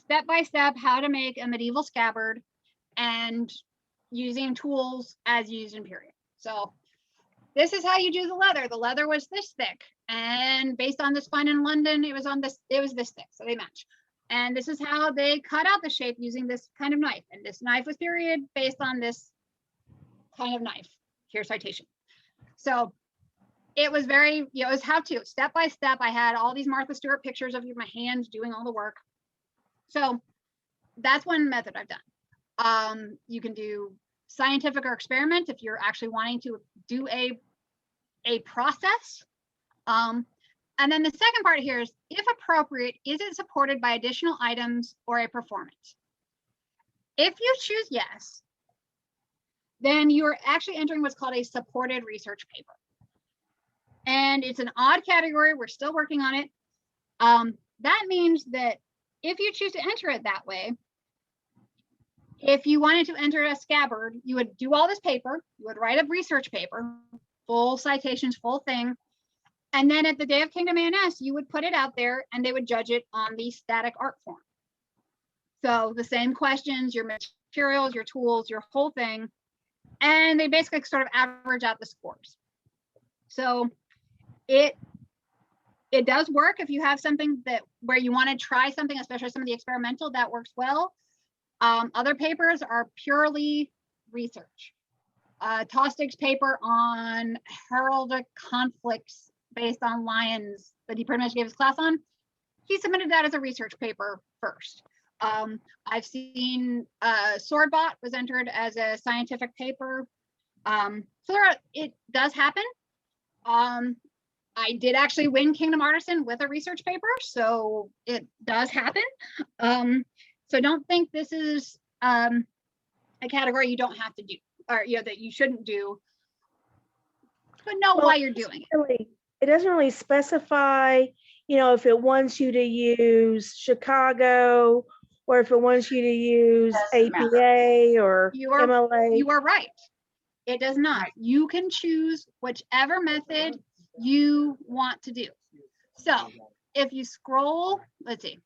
step-by-step how to make a medieval scabbard and using tools as used in period. So this is how you do the leather. The leather was this thick, and based on this find in London, it was this thick, so they match. And this is how they cut out the shape using this kind of knife. And this knife was period based on this kind of knife. Here's citation. So it was very, it was how to, step by step. I had all these Martha Stewart pictures of my hands doing all the work. So that's one method I've done. You can do scientific or experiment if you're actually wanting to do a process. And then the second part here is, if appropriate, is it supported by additional items or a performance? If you choose yes, then you're actually entering what's called a supported research paper. And it's an odd category. We're still working on it. That means that if you choose to enter it that way, if you wanted to enter a scabbard, you would do all this paper, you would write a research paper, full citations, full thing. And then at the day of Kingdom A&S, you would put it out there and they would judge it on the static art form. So the same questions, your materials, your tools, your whole thing. And they basically sort of average out the scores. So it does work if you have something where you want to try something, especially some of the experimental, that works well. Other papers are purely research. Tostig's paper on heraldic conflicts based on lions that he pretty much gave his class on, he submitted that as a research paper first. I've seen Swordbot was entered as a scientific paper. So it does happen. I did actually win Kingdom Artisan with a research paper, so it does happen. So don't think this is a category you don't have to do, or that you shouldn't do, but know why you're doing it. It doesn't really specify, if it wants you to use Chicago, or if it wants you to use APA or MLA. You are right. It does not. Right. You can choose whichever method you want to do. So if you scroll, let's see,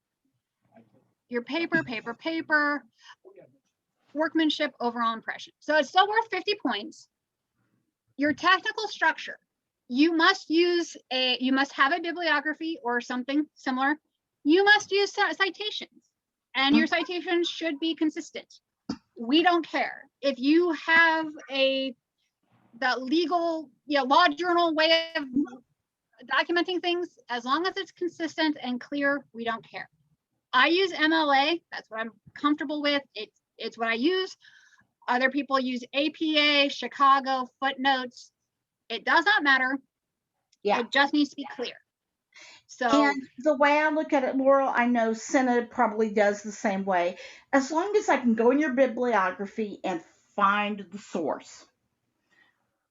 your paper, workmanship, overall impression. So it's still worth 50 points. Your technical structure, you must have a bibliography or something similar. You must use citations, and your citations should be consistent. We don't care if you have the legal, law journal way of documenting things. As long as it's consistent and clear, we don't care. I use MLA. That's what I'm comfortable with. It's what I use. Other people use APA, Chicago, footnotes. It does not matter. Yeah. It just needs to be clear. So, and the way I look at it, Laurel, I know Senna probably does the same way. As long as I can go in your bibliography and find the source,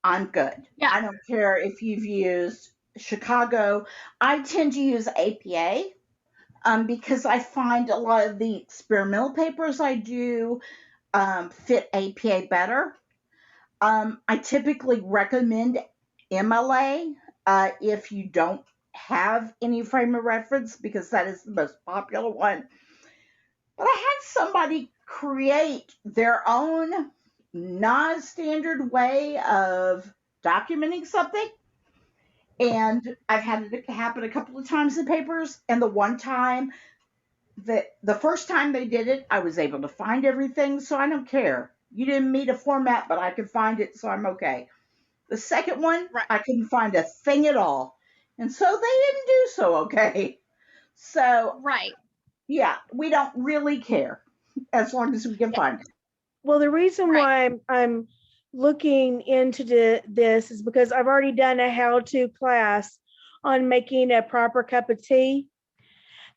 I'm good. Yeah. I don't care if you've used Chicago. I tend to use APA because I find a lot of the experimental papers I do fit APA better. I typically recommend MLA if you don't have any frame of reference, because that is the most popular one. But I had somebody create their own non-standard way of documenting something, and I've had it happen a couple of times in papers. And the one time, the first time they did it, I was able to find everything, so I don't care. You didn't meet a format, but I could find it, so I'm okay. The second one, right. I couldn't find a thing at all, and so they didn't do so okay. So, right. Yeah, we don't really care as long as we can find it. Well, the reason Right. why I'm looking into this is because I've already done a how-to class on making a proper cup of tea.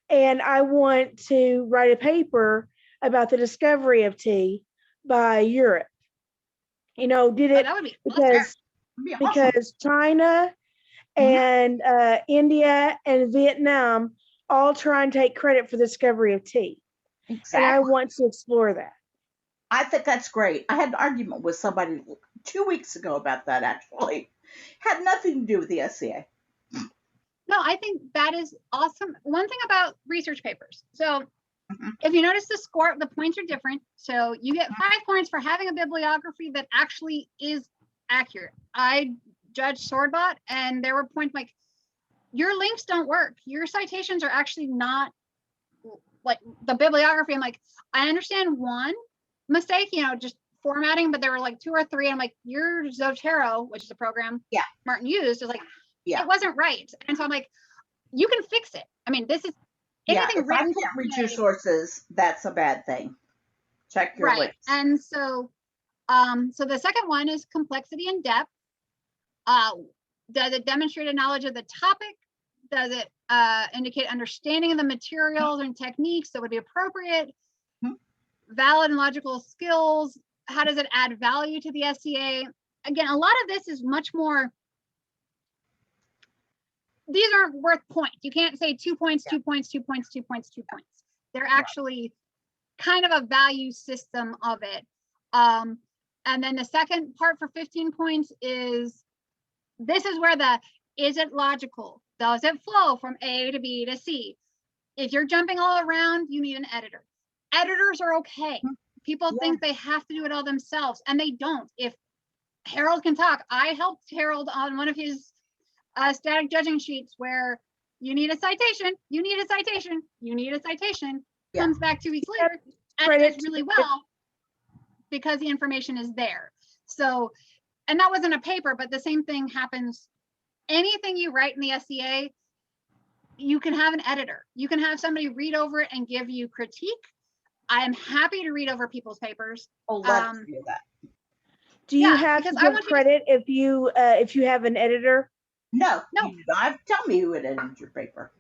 And I want to write a paper about the discovery of tea by Europe. Did it that would be because That'd be awesome. because China and India and Vietnam all try and take credit for the discovery of tea. Exactly. And I want to explore that. I think that's great. I had an argument with somebody 2 weeks ago about that, actually. Had nothing to do with the SCA. No, I think that is awesome. One thing about research papers. So if you notice the score, the points are different. So you get 5 points for having a bibliography that actually is accurate. I judged SwordBot, and there were points like, your links don't work. Your citations are actually not like the bibliography. I'm like, I understand one mistake, just formatting, but there were like 2 or 3. I'm like, your Zotero, which is a program Martin used, is like, it wasn't right. And so I'm like, you can fix it. I mean, this is anything if I written. can't read your sources, that's a bad thing. Check your links. And so, so the second one is complexity and depth. Does it demonstrate a knowledge of the topic? Does it indicate understanding of the materials and techniques that would be appropriate? Valid and logical skills. How does it add value to the SCA? Again, a lot of this is much more, these aren't worth points. You can't say 2 points, 2 points, 2 points, 2 points, 2 points. They're actually kind of a value system of it. And then the second part for 15 points is, this is where is it logical? Does it flow from A to B to C? If you're jumping all around, you need an editor. Editors are okay. People think they have to do it all themselves, and they don't. If Harold can talk, I helped Harold on one of his static judging sheets where you need a citation, you need a citation, you need a citation, comes back 2 weeks later, edits really well because the information is there. So, and that wasn't a paper, but the same thing happens. Anything you write in the SCA, you can have an editor. You can have somebody read over it and give you critique. I am happy to read over people's papers. Oh, let's do that. Do you have to give credit if you have an editor? No. You do not have to tell me who edited your paper.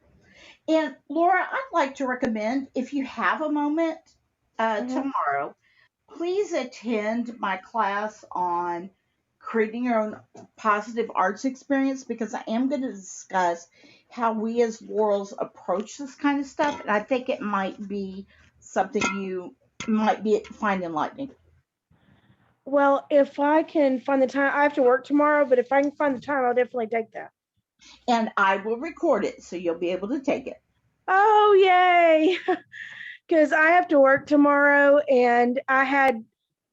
And Laura, I'd like to recommend, if you have a moment tomorrow, please attend my class on creating your own positive arts experience, because I am going to discuss how we as Laurels approach this kind of stuff. And I think it might be something you might find enlightening. Well, if I can find the time, I have to work tomorrow, but if I can find the time, I'll definitely take that. And I will record it so you'll be able to take it. Oh, yay. Because I have to work tomorrow and I had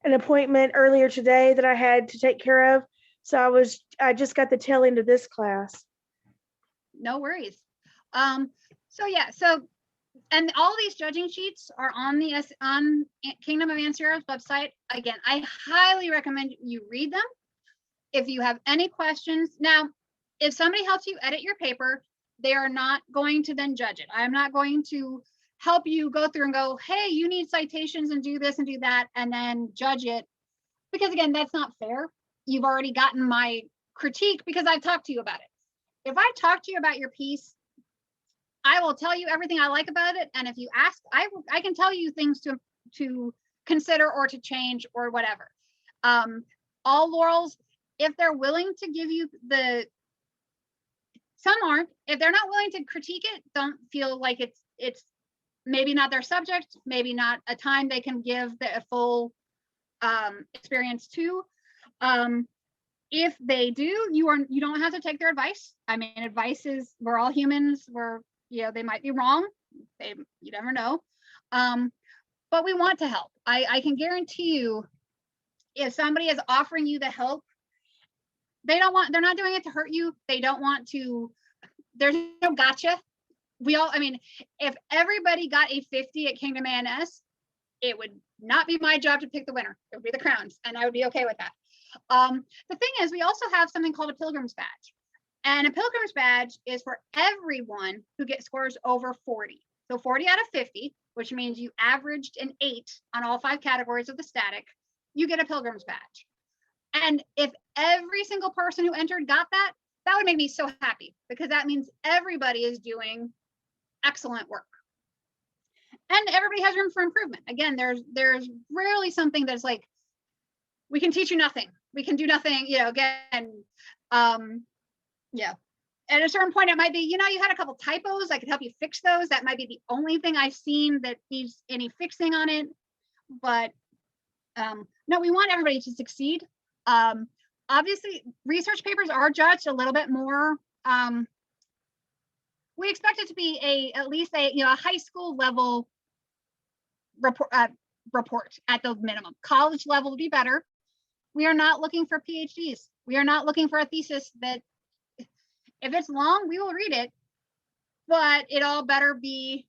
an appointment earlier today that I had to take care of. So I just got the tail end of this class. No worries. So yeah, and all these judging sheets are on on Kingdom of Ansteorra's website. Again, I highly recommend you read them. If you have any questions, now, if somebody helps you edit your paper, they are not going to then judge it. I'm not going to help you go through and go, hey, you need citations and do this and do that, and then judge it. Because again, that's not fair. You've already gotten my critique because I've talked to you about it. If I talk to you about your piece, I will tell you everything I like about it. And if you ask, I can tell you things to consider or to change or whatever. All laurels, if they're willing to give you some aren't, if they're not willing to critique it, don't feel like it's maybe not their subject, maybe not a time they can give the full experience to. If they do, you don't have to take their advice. I mean, advice is, we're all humans, they might be wrong. You never know. But we want to help. I can guarantee you, if somebody is offering you the help, they're not doing it to hurt you. They don't want to, there's no gotcha. If everybody got a 50 at Kingdom A&S, it would not be my job to pick the winner. It would be the crowns, and I would be okay with that. The thing is, we also have something called a pilgrim's badge. And a pilgrim's badge is for everyone who gets scores over 40. So 40 out of 50, which means you averaged an 8 on all 5 categories of the static, you get a pilgrim's badge. And if every single person who entered got that, that would make me so happy, because that means everybody is doing excellent work. And everybody has room for improvement. Again, there's rarely something that's like, we can teach you nothing. We can do nothing, again, yeah. At a certain point, it might be, you had a couple typos. I could help you fix those. That might be the only thing I've seen that needs any fixing on it. But no, we want everybody to succeed. Obviously, research papers are judged a little bit more. We expect it to be at least a high school level report at the minimum. College level would be better. We are not looking for PhDs. We are not looking for a thesis that, if it's long, we will read it, but it all better be,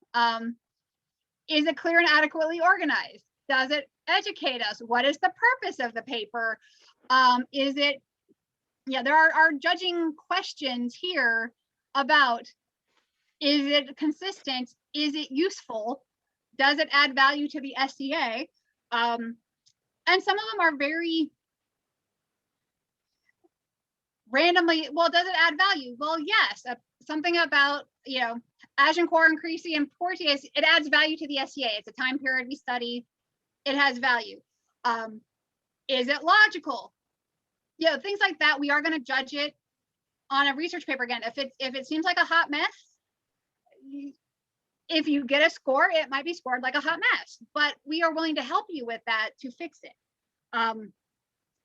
is it clear and adequately organized? Does it educate us? What is the purpose of the paper? There are judging questions here about, is it consistent? Is it useful? Does it add value to the SCA? And some of them are very randomly, well, does it add value? Well, yes, something about, Agincourt and Creasy and Porteous, it adds value to the SCA. It's a time period we study. It has value. Is it logical? Things like that. We are going to judge it on a research paper again. If it seems like a hot mess, if you get a score, it might be scored like a hot mess, but we are willing to help you with that to fix it.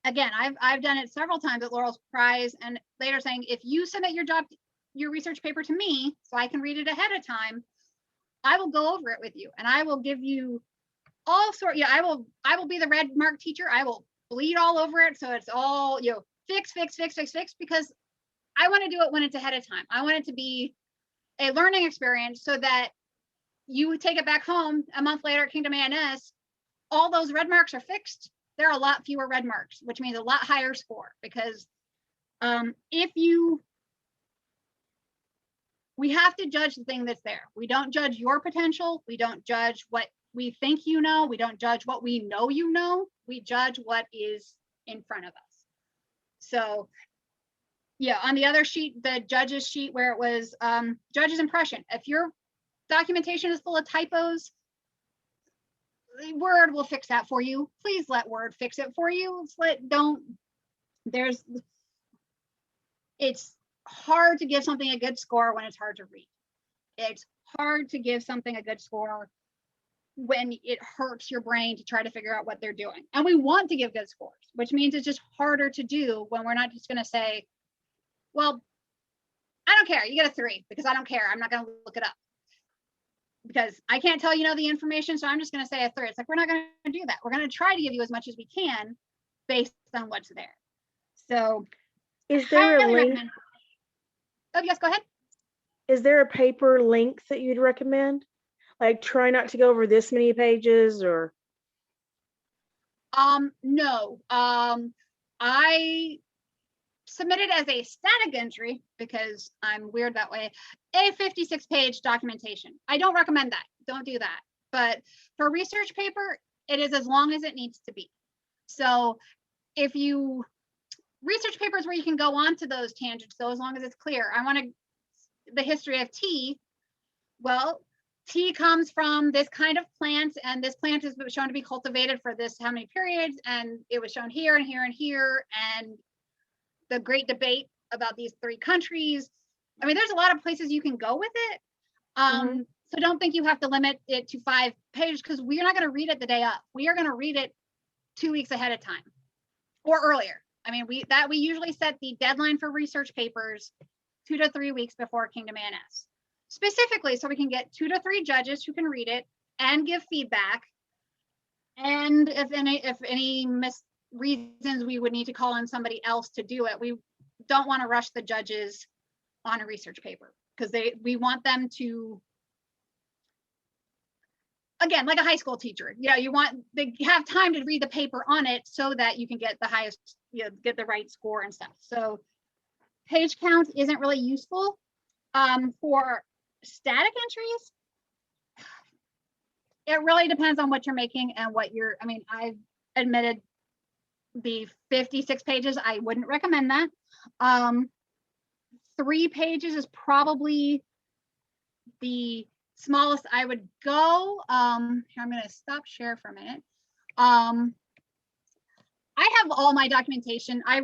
Again, I've done it several times at Laurel's Prize, and later saying, if you submit your research paper to me so I can read it ahead of time, I will go over it with you, and I will give you all sorts. I will be the red mark teacher. I will bleed all over it, so it's all fix, because I want to do it when it's ahead of time. I want it to be a learning experience so that you take it back home a month later at Kingdom A&S, all those red marks are fixed. There are a lot fewer red marks, which means a lot higher score, because we have to judge the thing that's there. We don't judge your potential. We don't judge what we think you know. We don't judge what we know you know. We judge what is in front of us. So on the other sheet, the judge's sheet where it was judge's impression, if your documentation is full of typos, Word will fix that for you. Please let Word fix it for you. It's hard to give something a good score when it's hard to read. It's hard to give something a good score when it hurts your brain to try to figure out what they're doing. And we want to give good scores, which means it's just harder to do when we're not just going to say, well, I don't care. You get a 3 because I don't care. I'm not going to look it up because I can't tell you know the information. So I'm just going to say a 3. It's like, we're not going to do that. We're going to try to give you as much as we can based on what's there. So Is there a highly link? recommend- Oh, yes, go ahead. Is there a paper length that you'd recommend? Like try not to go over this many pages or? No. I submitted as a static entry because I'm weird that way, a 56-page documentation. I don't recommend that. Don't do that. But for research paper, it is as long as it needs to be. So if you research papers where you can go on to those tangents, so as long as it's clear, I want to the history of tea. Well, tea comes from this kind of plant, and this plant is shown to be cultivated for this how many periods, and it was shown here and here and here, and the great debate about these 3 countries. I mean, there's a lot of places you can go with it. So don't think you have to limit it to 5 pages because we're not going to read it the day up. We are going to read it 2 weeks ahead of time or earlier. I mean, we usually set the deadline for research papers 2 to 3 weeks before Kingdom A&S, specifically so we can get 2 to 3 judges who can read it and give feedback. And if any reasons we would need to call on somebody else to do it, we don't want to rush the judges on a research paper because we want them to, again, like a high school teacher, they have time to read the paper on it so that you can get the highest, get the right score and stuff. So page count isn't really useful. For static entries, it really depends on what you're making and what I've admitted the 56 pages, I wouldn't recommend that. 3 pages is probably the smallest I would go. Here, I'm going to stop share for a minute. I have all my documentation. I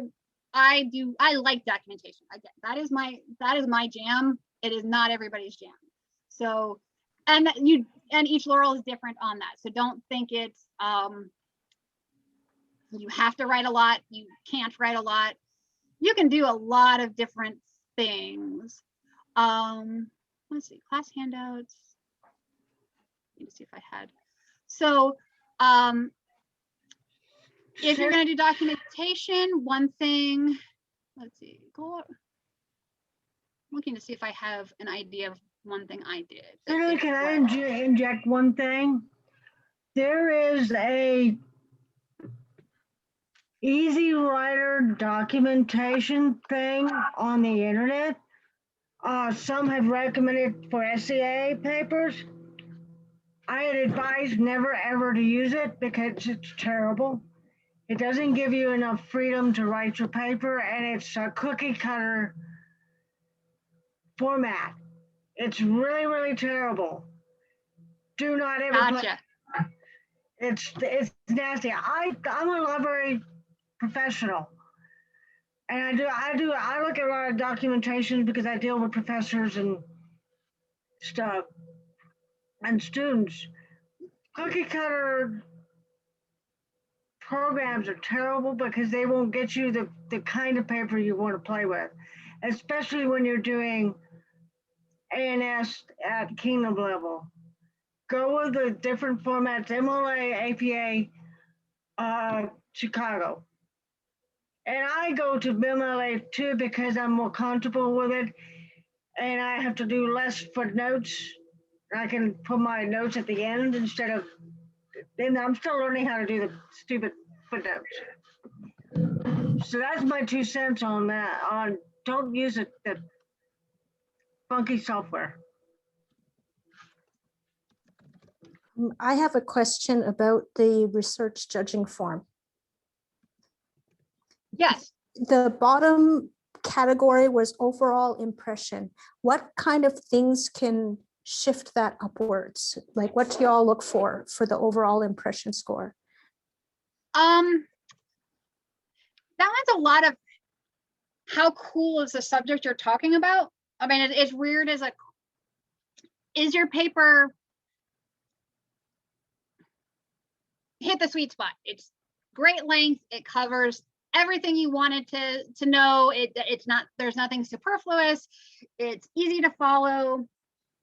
like documentation. Again, that is my jam. It is not everybody's jam. So, and each Laurel is different on that. So don't think it's you have to write a lot. You can't write a lot. You can do a lot of different things. Let's see, class handouts. Let me see if I had. So if you're going to do documentation, one thing, let's see, I'm looking to see if I have an idea of one thing I did. Can I inject one thing? There is a easy writer documentation thing on the internet. Some have recommended for SCA papers. I would advise never ever to use it because it's terrible. It doesn't give you enough freedom to write your paper, and it's a cookie cutter format. It's really, really terrible. Do not ever. Gotcha. It's nasty. I'm a library professional, and I look at a lot of documentation because I deal with professors and stuff and students. Cookie cutter programs are terrible because they won't get you the kind of paper you want to play with, especially when you're doing A&S at Kingdom level. Go with the different formats, MLA, APA, Chicago. And I go to MLA too because I'm more comfortable with it and I have to do less footnotes. I can put my notes at the end instead of, and I'm still learning how to do the stupid footnotes. So that's my 2 cents on that, on don't use the funky software. I have a question about the research judging form. Yes. The bottom category was overall impression. What kind of things can shift that upwards? Like what do y'all look for the overall impression score? That one's a lot of how cool is the subject you're talking about. I mean, it's weird as is your paper hit the sweet spot? It's great length. It covers everything you wanted to know. It's not, there's nothing superfluous. It's easy to follow.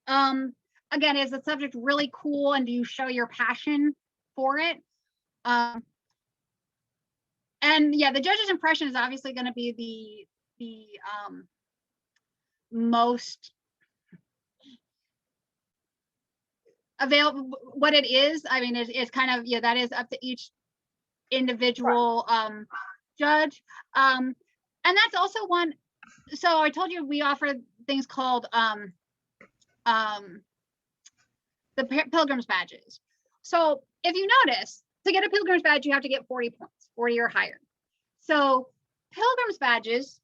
Again, is the subject really cool, and do you show your passion for it? And yeah, the judge's impression is obviously going to be the most available. What it is, I mean, is kind of, yeah, that is up to each individual judge. And that's also one. So I told you we offer things called the Pilgrim's badges. So if you notice, to get a Pilgrim's badge, you have to get 40 points, 40 or higher. So Pilgrim's badges,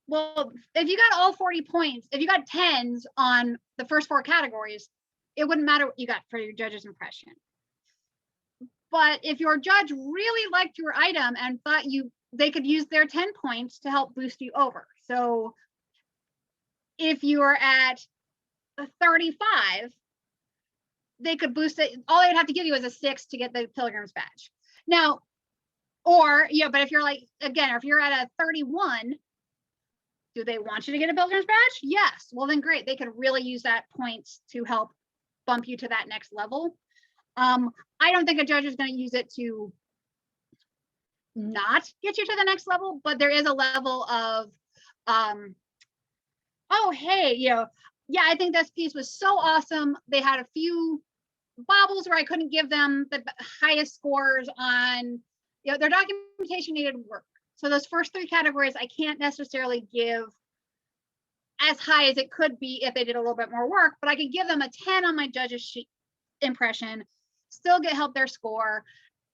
well, if you got all 40 points, if you got 10s on the first 4 categories, it wouldn't matter what you got for your judge's impression. But if your judge really liked your item and thought they could use their 10 points to help boost you over. So if you're at 35, they could boost it. All they'd have to give you is a 6 to get the Pilgrim's badge. Now, or, yeah, but if you're like, again, if you're at a 31, do they want you to get a Pilgrim's badge? Yes. Well, then great. They could really use that points to help bump you to that next level. I don't think a judge is going to use it to not get you to the next level, but there is a level of, oh, hey, yeah, I think this piece was so awesome. They had a few bobbles where I couldn't give them the highest scores on, their documentation needed work. So those first 3 categories, I can't necessarily give as high as it could be if they did a little bit more work, but I could give them a 10 on my judge's sheet impression, still help their score,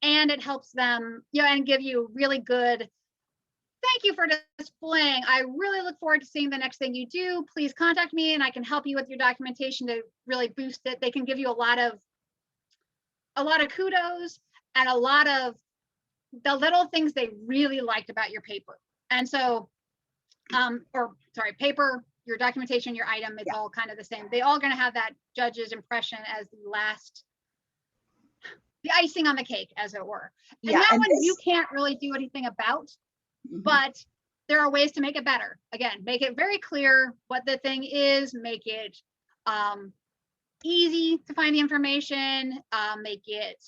and it helps them, and give you really good, thank you for displaying. I really look forward to seeing the next thing you do. Please contact me and I can help you with your documentation to really boost it. They can give you a lot of kudos and a lot of the little things they really liked about your paper. And so, paper, your documentation, your item, it's all kind of the same. They all going to have that judge's impression as the icing on the cake, as it were. And that one you can't really do anything about, but there are ways to make it better. Again, make it very clear what the thing is, make it easy to find the information, make it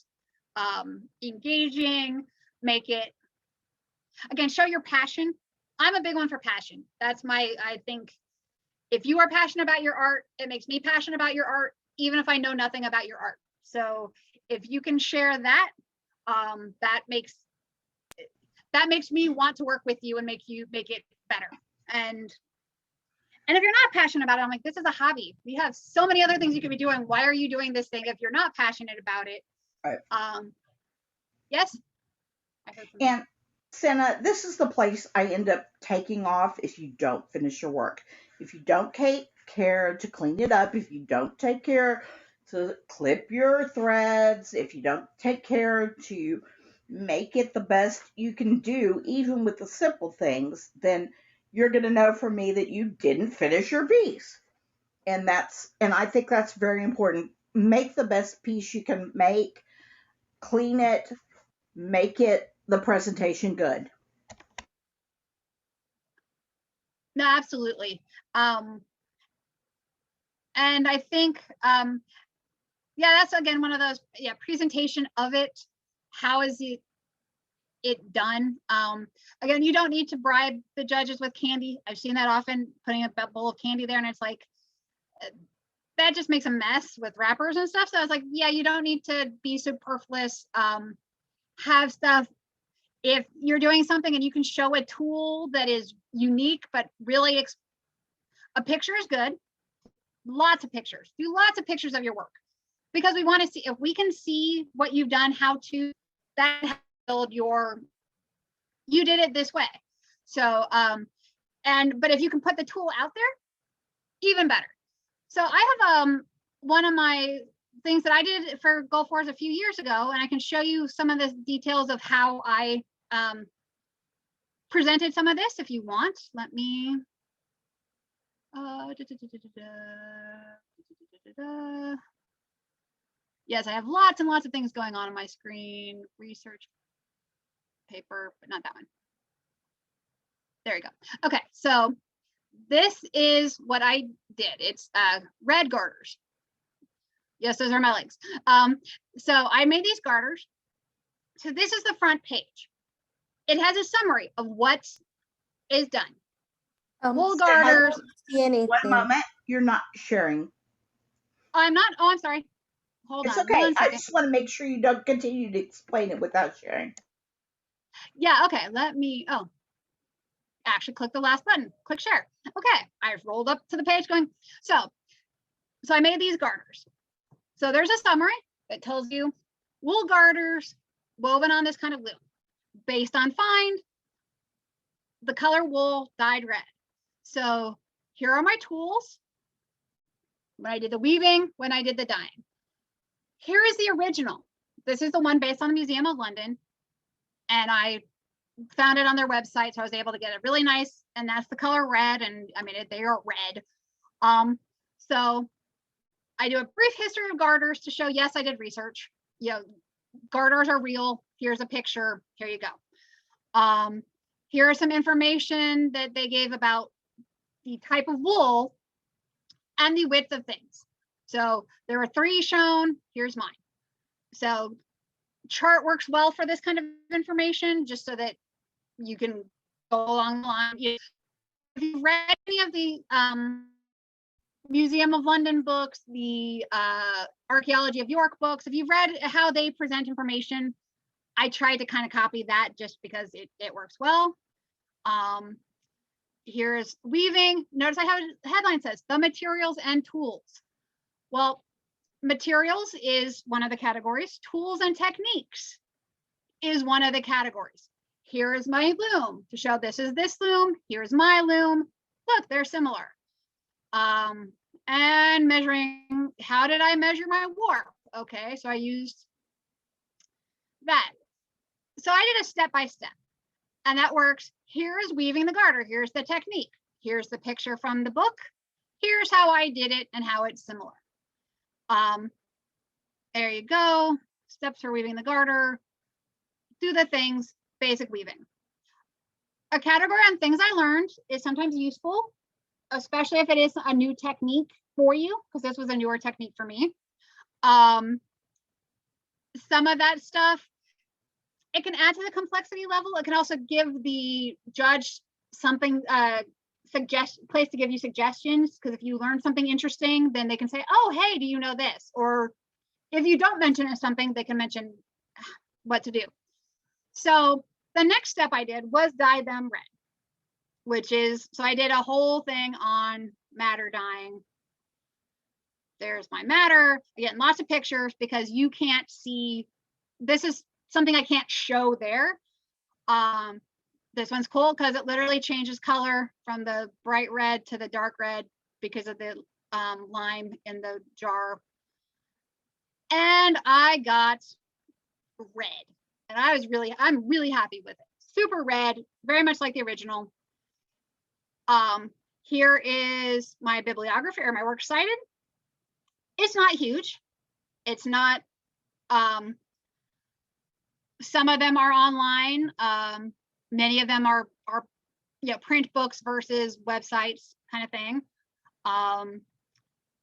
engaging, make it, again, show your passion. I'm a big one for passion. That's I think if you are passionate about your art, it makes me passionate about your art, even if I know nothing about your art. So if you can share that, that makes me want to work with you and make it better. And if you're not passionate about it, I'm like, this is a hobby. We have so many other things you could be doing. Why are you doing this thing if you're not passionate about it? Right. Yes. And Senna, this is the place I end up taking off if you don't finish your work. If you don't take care to clean it up, if you don't take care to clip your threads, if you don't take care to make it the best you can do, even with the simple things, then you're going to know from me that you didn't finish your piece. And I think that's very important. Make the best piece you can make, clean it, make it the presentation good. No, absolutely. And I think, that's again one of those, presentation of it. How is it done? Again, you don't need to bribe the judges with candy. I've seen that often, putting a bowl of candy there, and it's like, that just makes a mess with wrappers and stuff. So I was like, you don't need to be superfluous. Have stuff, if you're doing something and you can show a tool that is unique, but really a picture is good. Lots of pictures. Do lots of pictures of your work, because we want to see, if we can see what you've done, how to that build you did it this way. So but if you can put the tool out there, even better. So I have one of my things that I did for Gulf Wars a few years ago, and I can show you some of the details of how I presented some of this if you want. Let me yes, I have lots and lots of things going on my screen. Research. paper, but not that one. There you go. Okay, so this is what I did. It's red garters. Yes, those are my legs. So I made these garters. So this is the front page. It has a summary of what is done. Wool so I garters. don't See anything. One moment, you're not sharing. I'm not. Oh, I'm sorry. Hold It's on okay. 1 I second. just want to make sure you don't continue to explain it without sharing. Yeah. Okay. Let me. Oh, actually, click the last button. Click share. Okay. I rolled up to the page going. So I made these garters. So there's a summary that tells you wool garters woven on this kind of loom, based on find, the color wool dyed red. So here are my tools. When I did the weaving, when I did the dyeing. Here is the original. This is the one based on the Museum of London. And I found it on their website, so I was able to get it really nice. And that's the color red. And I mean, they are red. So I do a brief history of garters to show, yes, I did research. You know, garters are real. Here's a picture. Here you go. Here are some information that they gave about the type of wool and the width of things. So there are 3 shown. Here's mine. So chart works well for this kind of information, just so that you can go along the line. If you've read any of the Museum of London books, the Archaeology of York books, if you've read how they present information, I tried to kind of copy that just because it works well. Here's weaving. Notice I have a headline says the materials and tools. Well, materials is one of the categories. Tools and techniques is one of the categories. Here is my loom to show this is this loom. Here's my loom. Look, they're similar. And measuring, how did I measure my warp? Okay, so I used that. So I did a step-by-step, and that works. Here's weaving the garter. Here's the technique. Here's the picture from the book. Here's how I did it and how it's similar. There you go. Steps for weaving the garter. Do the things, basic weaving. A category on things I learned is sometimes useful, especially if it is a new technique for you, because this was a newer technique for me. Some of that stuff, it can add to the complexity level. It can also give the judge something, place to give you suggestions, because if you learn something interesting, then they can say, oh, hey, do you know this? Or if you don't mention something, they can mention what to do. So the next step I did was dye them red, which is, so I did a whole thing on matter dyeing. There's my matter. Again, lots of pictures because you can't see, this is something I can't show there. This one's cool because it literally changes color from the bright red to the dark red because of the lime in the jar. And I got red. And I'm really happy with it. Super red, very much like the original. Here is my bibliography or my works cited. It's not huge. It's not, some of them are online. Many of them are print books versus websites kind of thing.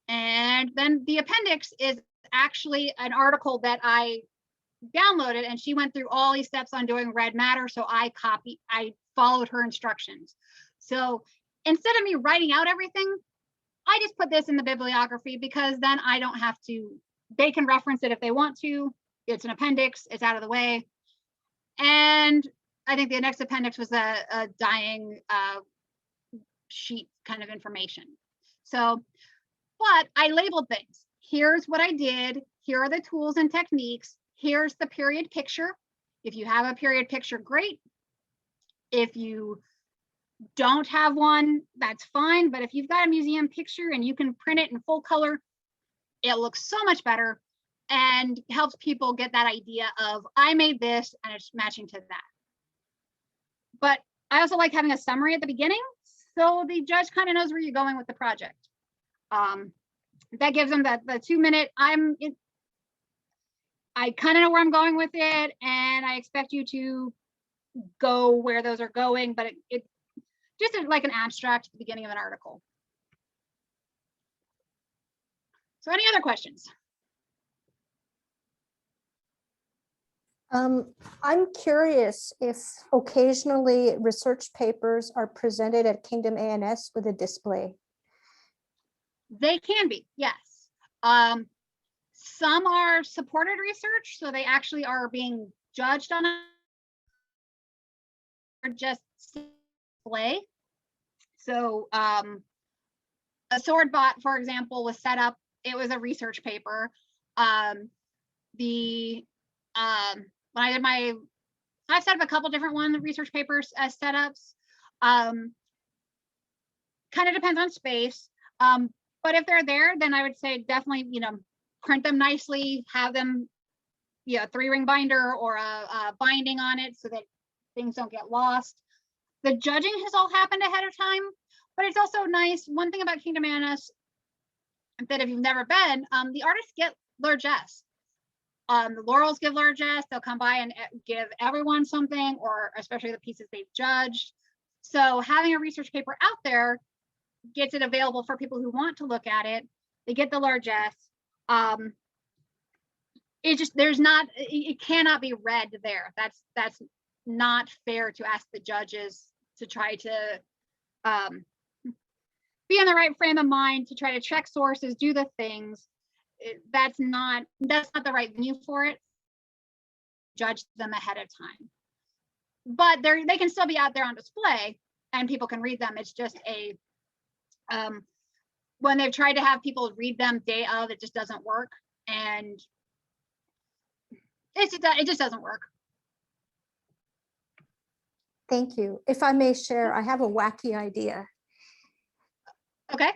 And then the appendix is actually an article that I downloaded, and she went through all these steps on doing red matter. So I followed her instructions. So instead of me writing out everything, I just put this in the bibliography because then I don't have to, they can reference it if they want to. It's an appendix, it's out of the way. And I think the next appendix was a dyeing sheet kind of information. So, but I labeled things. Here's what I did. Here are the tools and techniques. Here's the period picture. If you have a period picture, great. If you don't have one, that's fine. But if you've got a museum picture and you can print it in full color, it looks so much better and helps people get that idea of, I made this and it's matching to that. But I also like having a summary at the beginning, so the judge kind of knows where you're going with the project. That gives them the 2 minute, I kind of know where I'm going with it, and I expect you to go where those are going, but it just like an abstract at the beginning of an article. So any other questions? I'm curious if occasionally research papers are presented at Kingdom A&S with a display. They can be, yes. Some are supported research, so they actually are being judged on it, or just display. So a sword bot, for example, was set up. It was a research paper. When I did I've set up a couple different research papers as setups. Kind of depends on space. But if they're there, then I would say definitely, print them nicely, have them, 3-ring binder or a binding on it so that things don't get lost. The judging has all happened ahead of time, but it's also nice. One thing about Kingdom A&S that if you've never been, the artists get largesse. The Laurels give largesse. They'll come by and give everyone something, or especially the pieces they've judged. So having a research paper out there gets it available for people who want to look at it. They get the largesse. It cannot be read there. That's not fair to ask the judges to try to be in the right frame of mind to try to check sources, do the things. That's not the right venue for it. Judge them ahead of time, but they can still be out there on display and people can read them. It's just when they've tried to have people read them day of, it just doesn't work, and it just doesn't work. Thank you. If I may share, I have a wacky idea. Okay.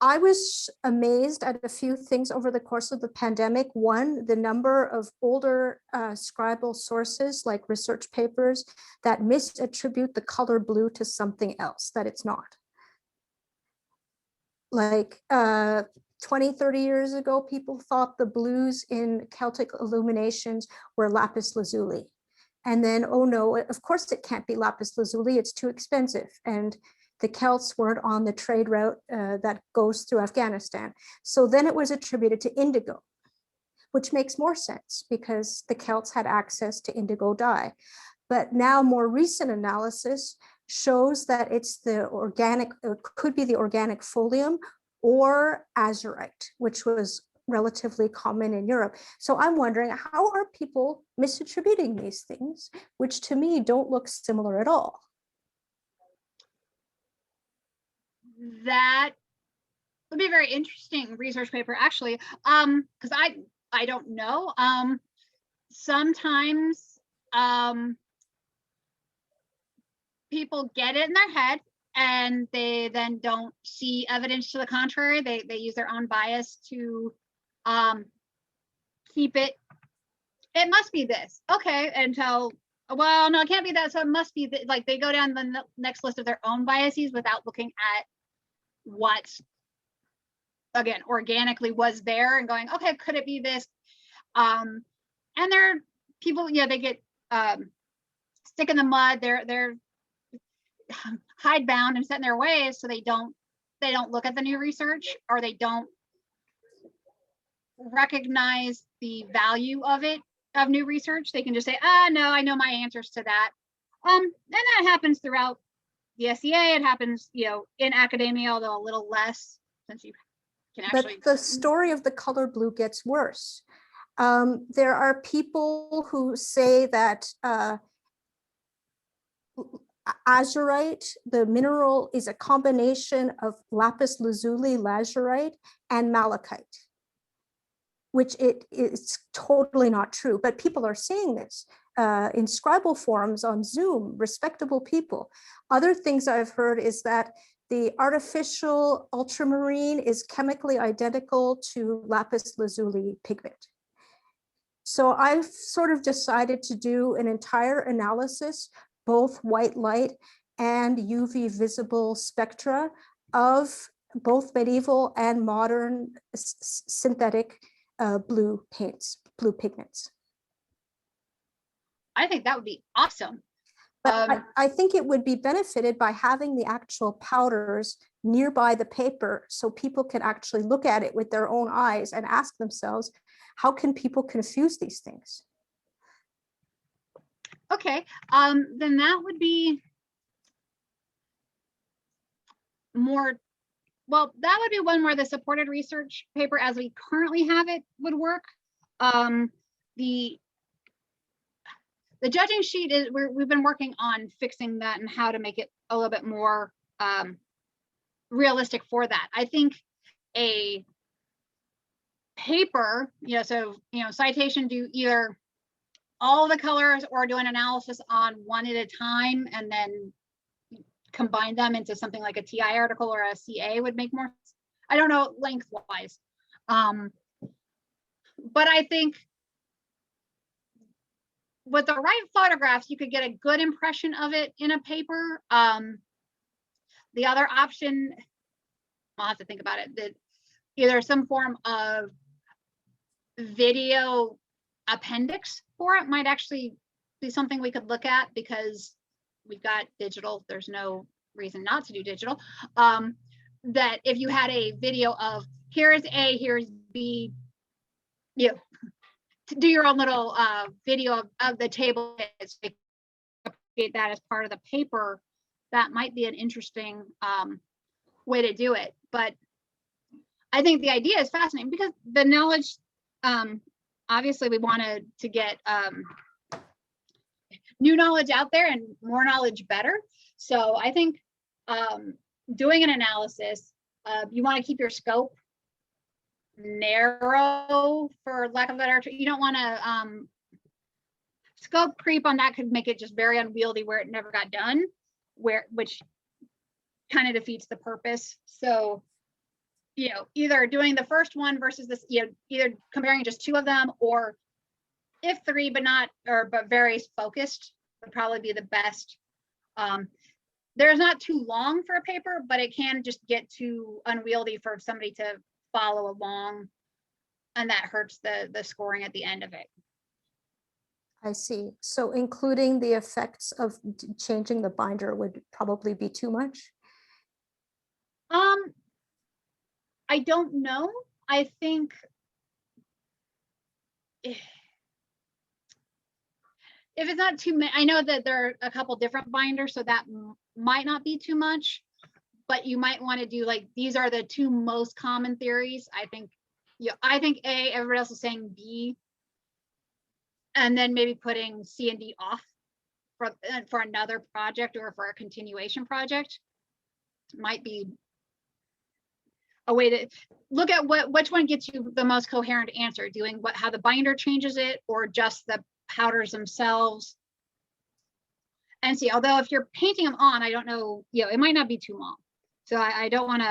I was amazed at a few things over the course of the pandemic. One, the number of older scribal sources like research papers that misattribute the color blue to something else that it's not. Like 20, 30 years ago, people thought the blues in Celtic illuminations were lapis lazuli. And then, oh no, of course it can't be lapis lazuli, it's too expensive. And the Celts weren't on the trade route that goes through Afghanistan. So then it was attributed to indigo, which makes more sense because the Celts had access to indigo dye. But now more recent analysis shows that it's the organic, it could be the organic folium or azurite, which was relatively common in Europe. So I'm wondering, how are people misattributing these things, which to me don't look similar at all? That would be a very interesting research paper, actually, because I don't know. Sometimes people get it in their head and they then don't see evidence to the contrary. They use their own bias to keep it. It must be this, okay, until, well, no, it can't be that, so it must be like they go down the next list of their own biases without looking at what, again, organically was there and going, okay, could it be this? And there are people, they get stick in the mud. They're hidebound and set in their ways, so they don't look at the new research, or they don't recognize the value of new research. They can just say, no, I know my answers to that. And that happens throughout the SCA. It happens, in academia, although a little less, since you can actually. But the story of the color blue gets worse. There are people who say that azurite, the mineral, is a combination of lapis lazuli, lazurite, and malachite, which it is totally not true. But people are saying this in scribal forums on Zoom, respectable people. Other things I've heard is that the artificial ultramarine is chemically identical to lapis lazuli pigment. So I've sort of decided to do an entire analysis, both white light and UV visible spectra of both medieval and modern synthetic blue pigments. I think that would be awesome. But I think it would be benefited by having the actual powders nearby the paper so people can actually look at it with their own eyes and ask themselves, how can people confuse these things? Okay, then that would be more, well, that would be one where the supported research paper as we currently have it would work. The judging sheet is, we've been working on fixing that and how to make it a little bit more realistic for that. I think a paper, so, citation, do either all the colors or do an analysis on one at a time and then combine them into something like a TI article or a CA would make more sense. I don't know lengthwise. But I think with the right photographs, you could get a good impression of it in a paper. The other option, I'll have to think about it, that either some form of video appendix for it might actually be something we could look at, because we've got digital, there's no reason not to do digital. That if you had a video of here's A, here's B, to do your own little video of the table, create that as part of the paper, that might be an interesting way to do it. But I think the idea is fascinating because the knowledge, obviously we wanted to get new knowledge out there and more knowledge better. So I think doing an analysis, you want to keep your scope narrow, for lack of a better term. You don't want to scope creep on that, could make it just very unwieldy where it never got done, which kind of defeats the purpose. So either doing the first one versus this, either comparing just two of them, or if three but very focused would probably be the best. There's not too long for a paper, but it can just get too unwieldy for somebody to follow along, and that hurts the scoring at the end of it. I see. So including the effects of changing the binder would probably be too much? I don't know. I think if it's not too many, I know that there are a couple different binders, so that might not be too much, but you might want to do like, these are the two most common theories. I think A, everybody else is saying B, and then maybe putting C and D off for another project or for a continuation project might be a way to look at which one gets you the most coherent answer, doing how the binder changes it or just the powders themselves. And see, although if you're painting them on, I don't know, it might not be too long. So I don't want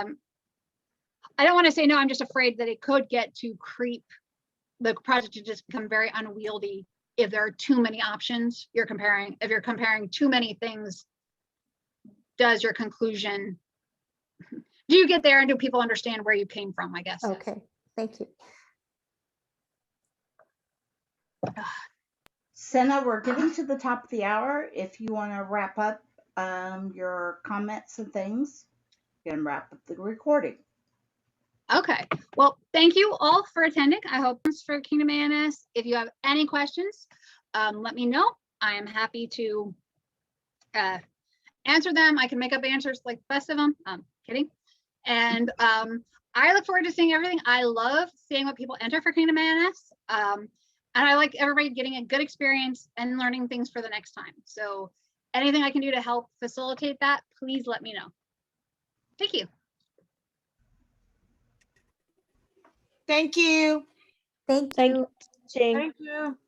to say no. I'm just afraid that it could get to creep the project to just become very unwieldy if there are too many options. If you're comparing too many things, does your conclusion, do you get there and do people understand where you came from, I guess? Okay, thank you. Senna, we're getting to the top of the hour. If you want to wrap up your comments and things, you can wrap up the recording. Okay, well, thank you all for attending. I hope it's for Kingdom A&S. If you have any questions, let me know. I am happy to answer them. I can make up answers like the best of them. Kidding. And I look forward to seeing everything. I love seeing what people enter for Kingdom A&S. And I like everybody getting a good experience and learning things for the next time. So anything I can do to help facilitate that, please let me know. Thank you. Thank you. Thank Thank you. you. Thank you.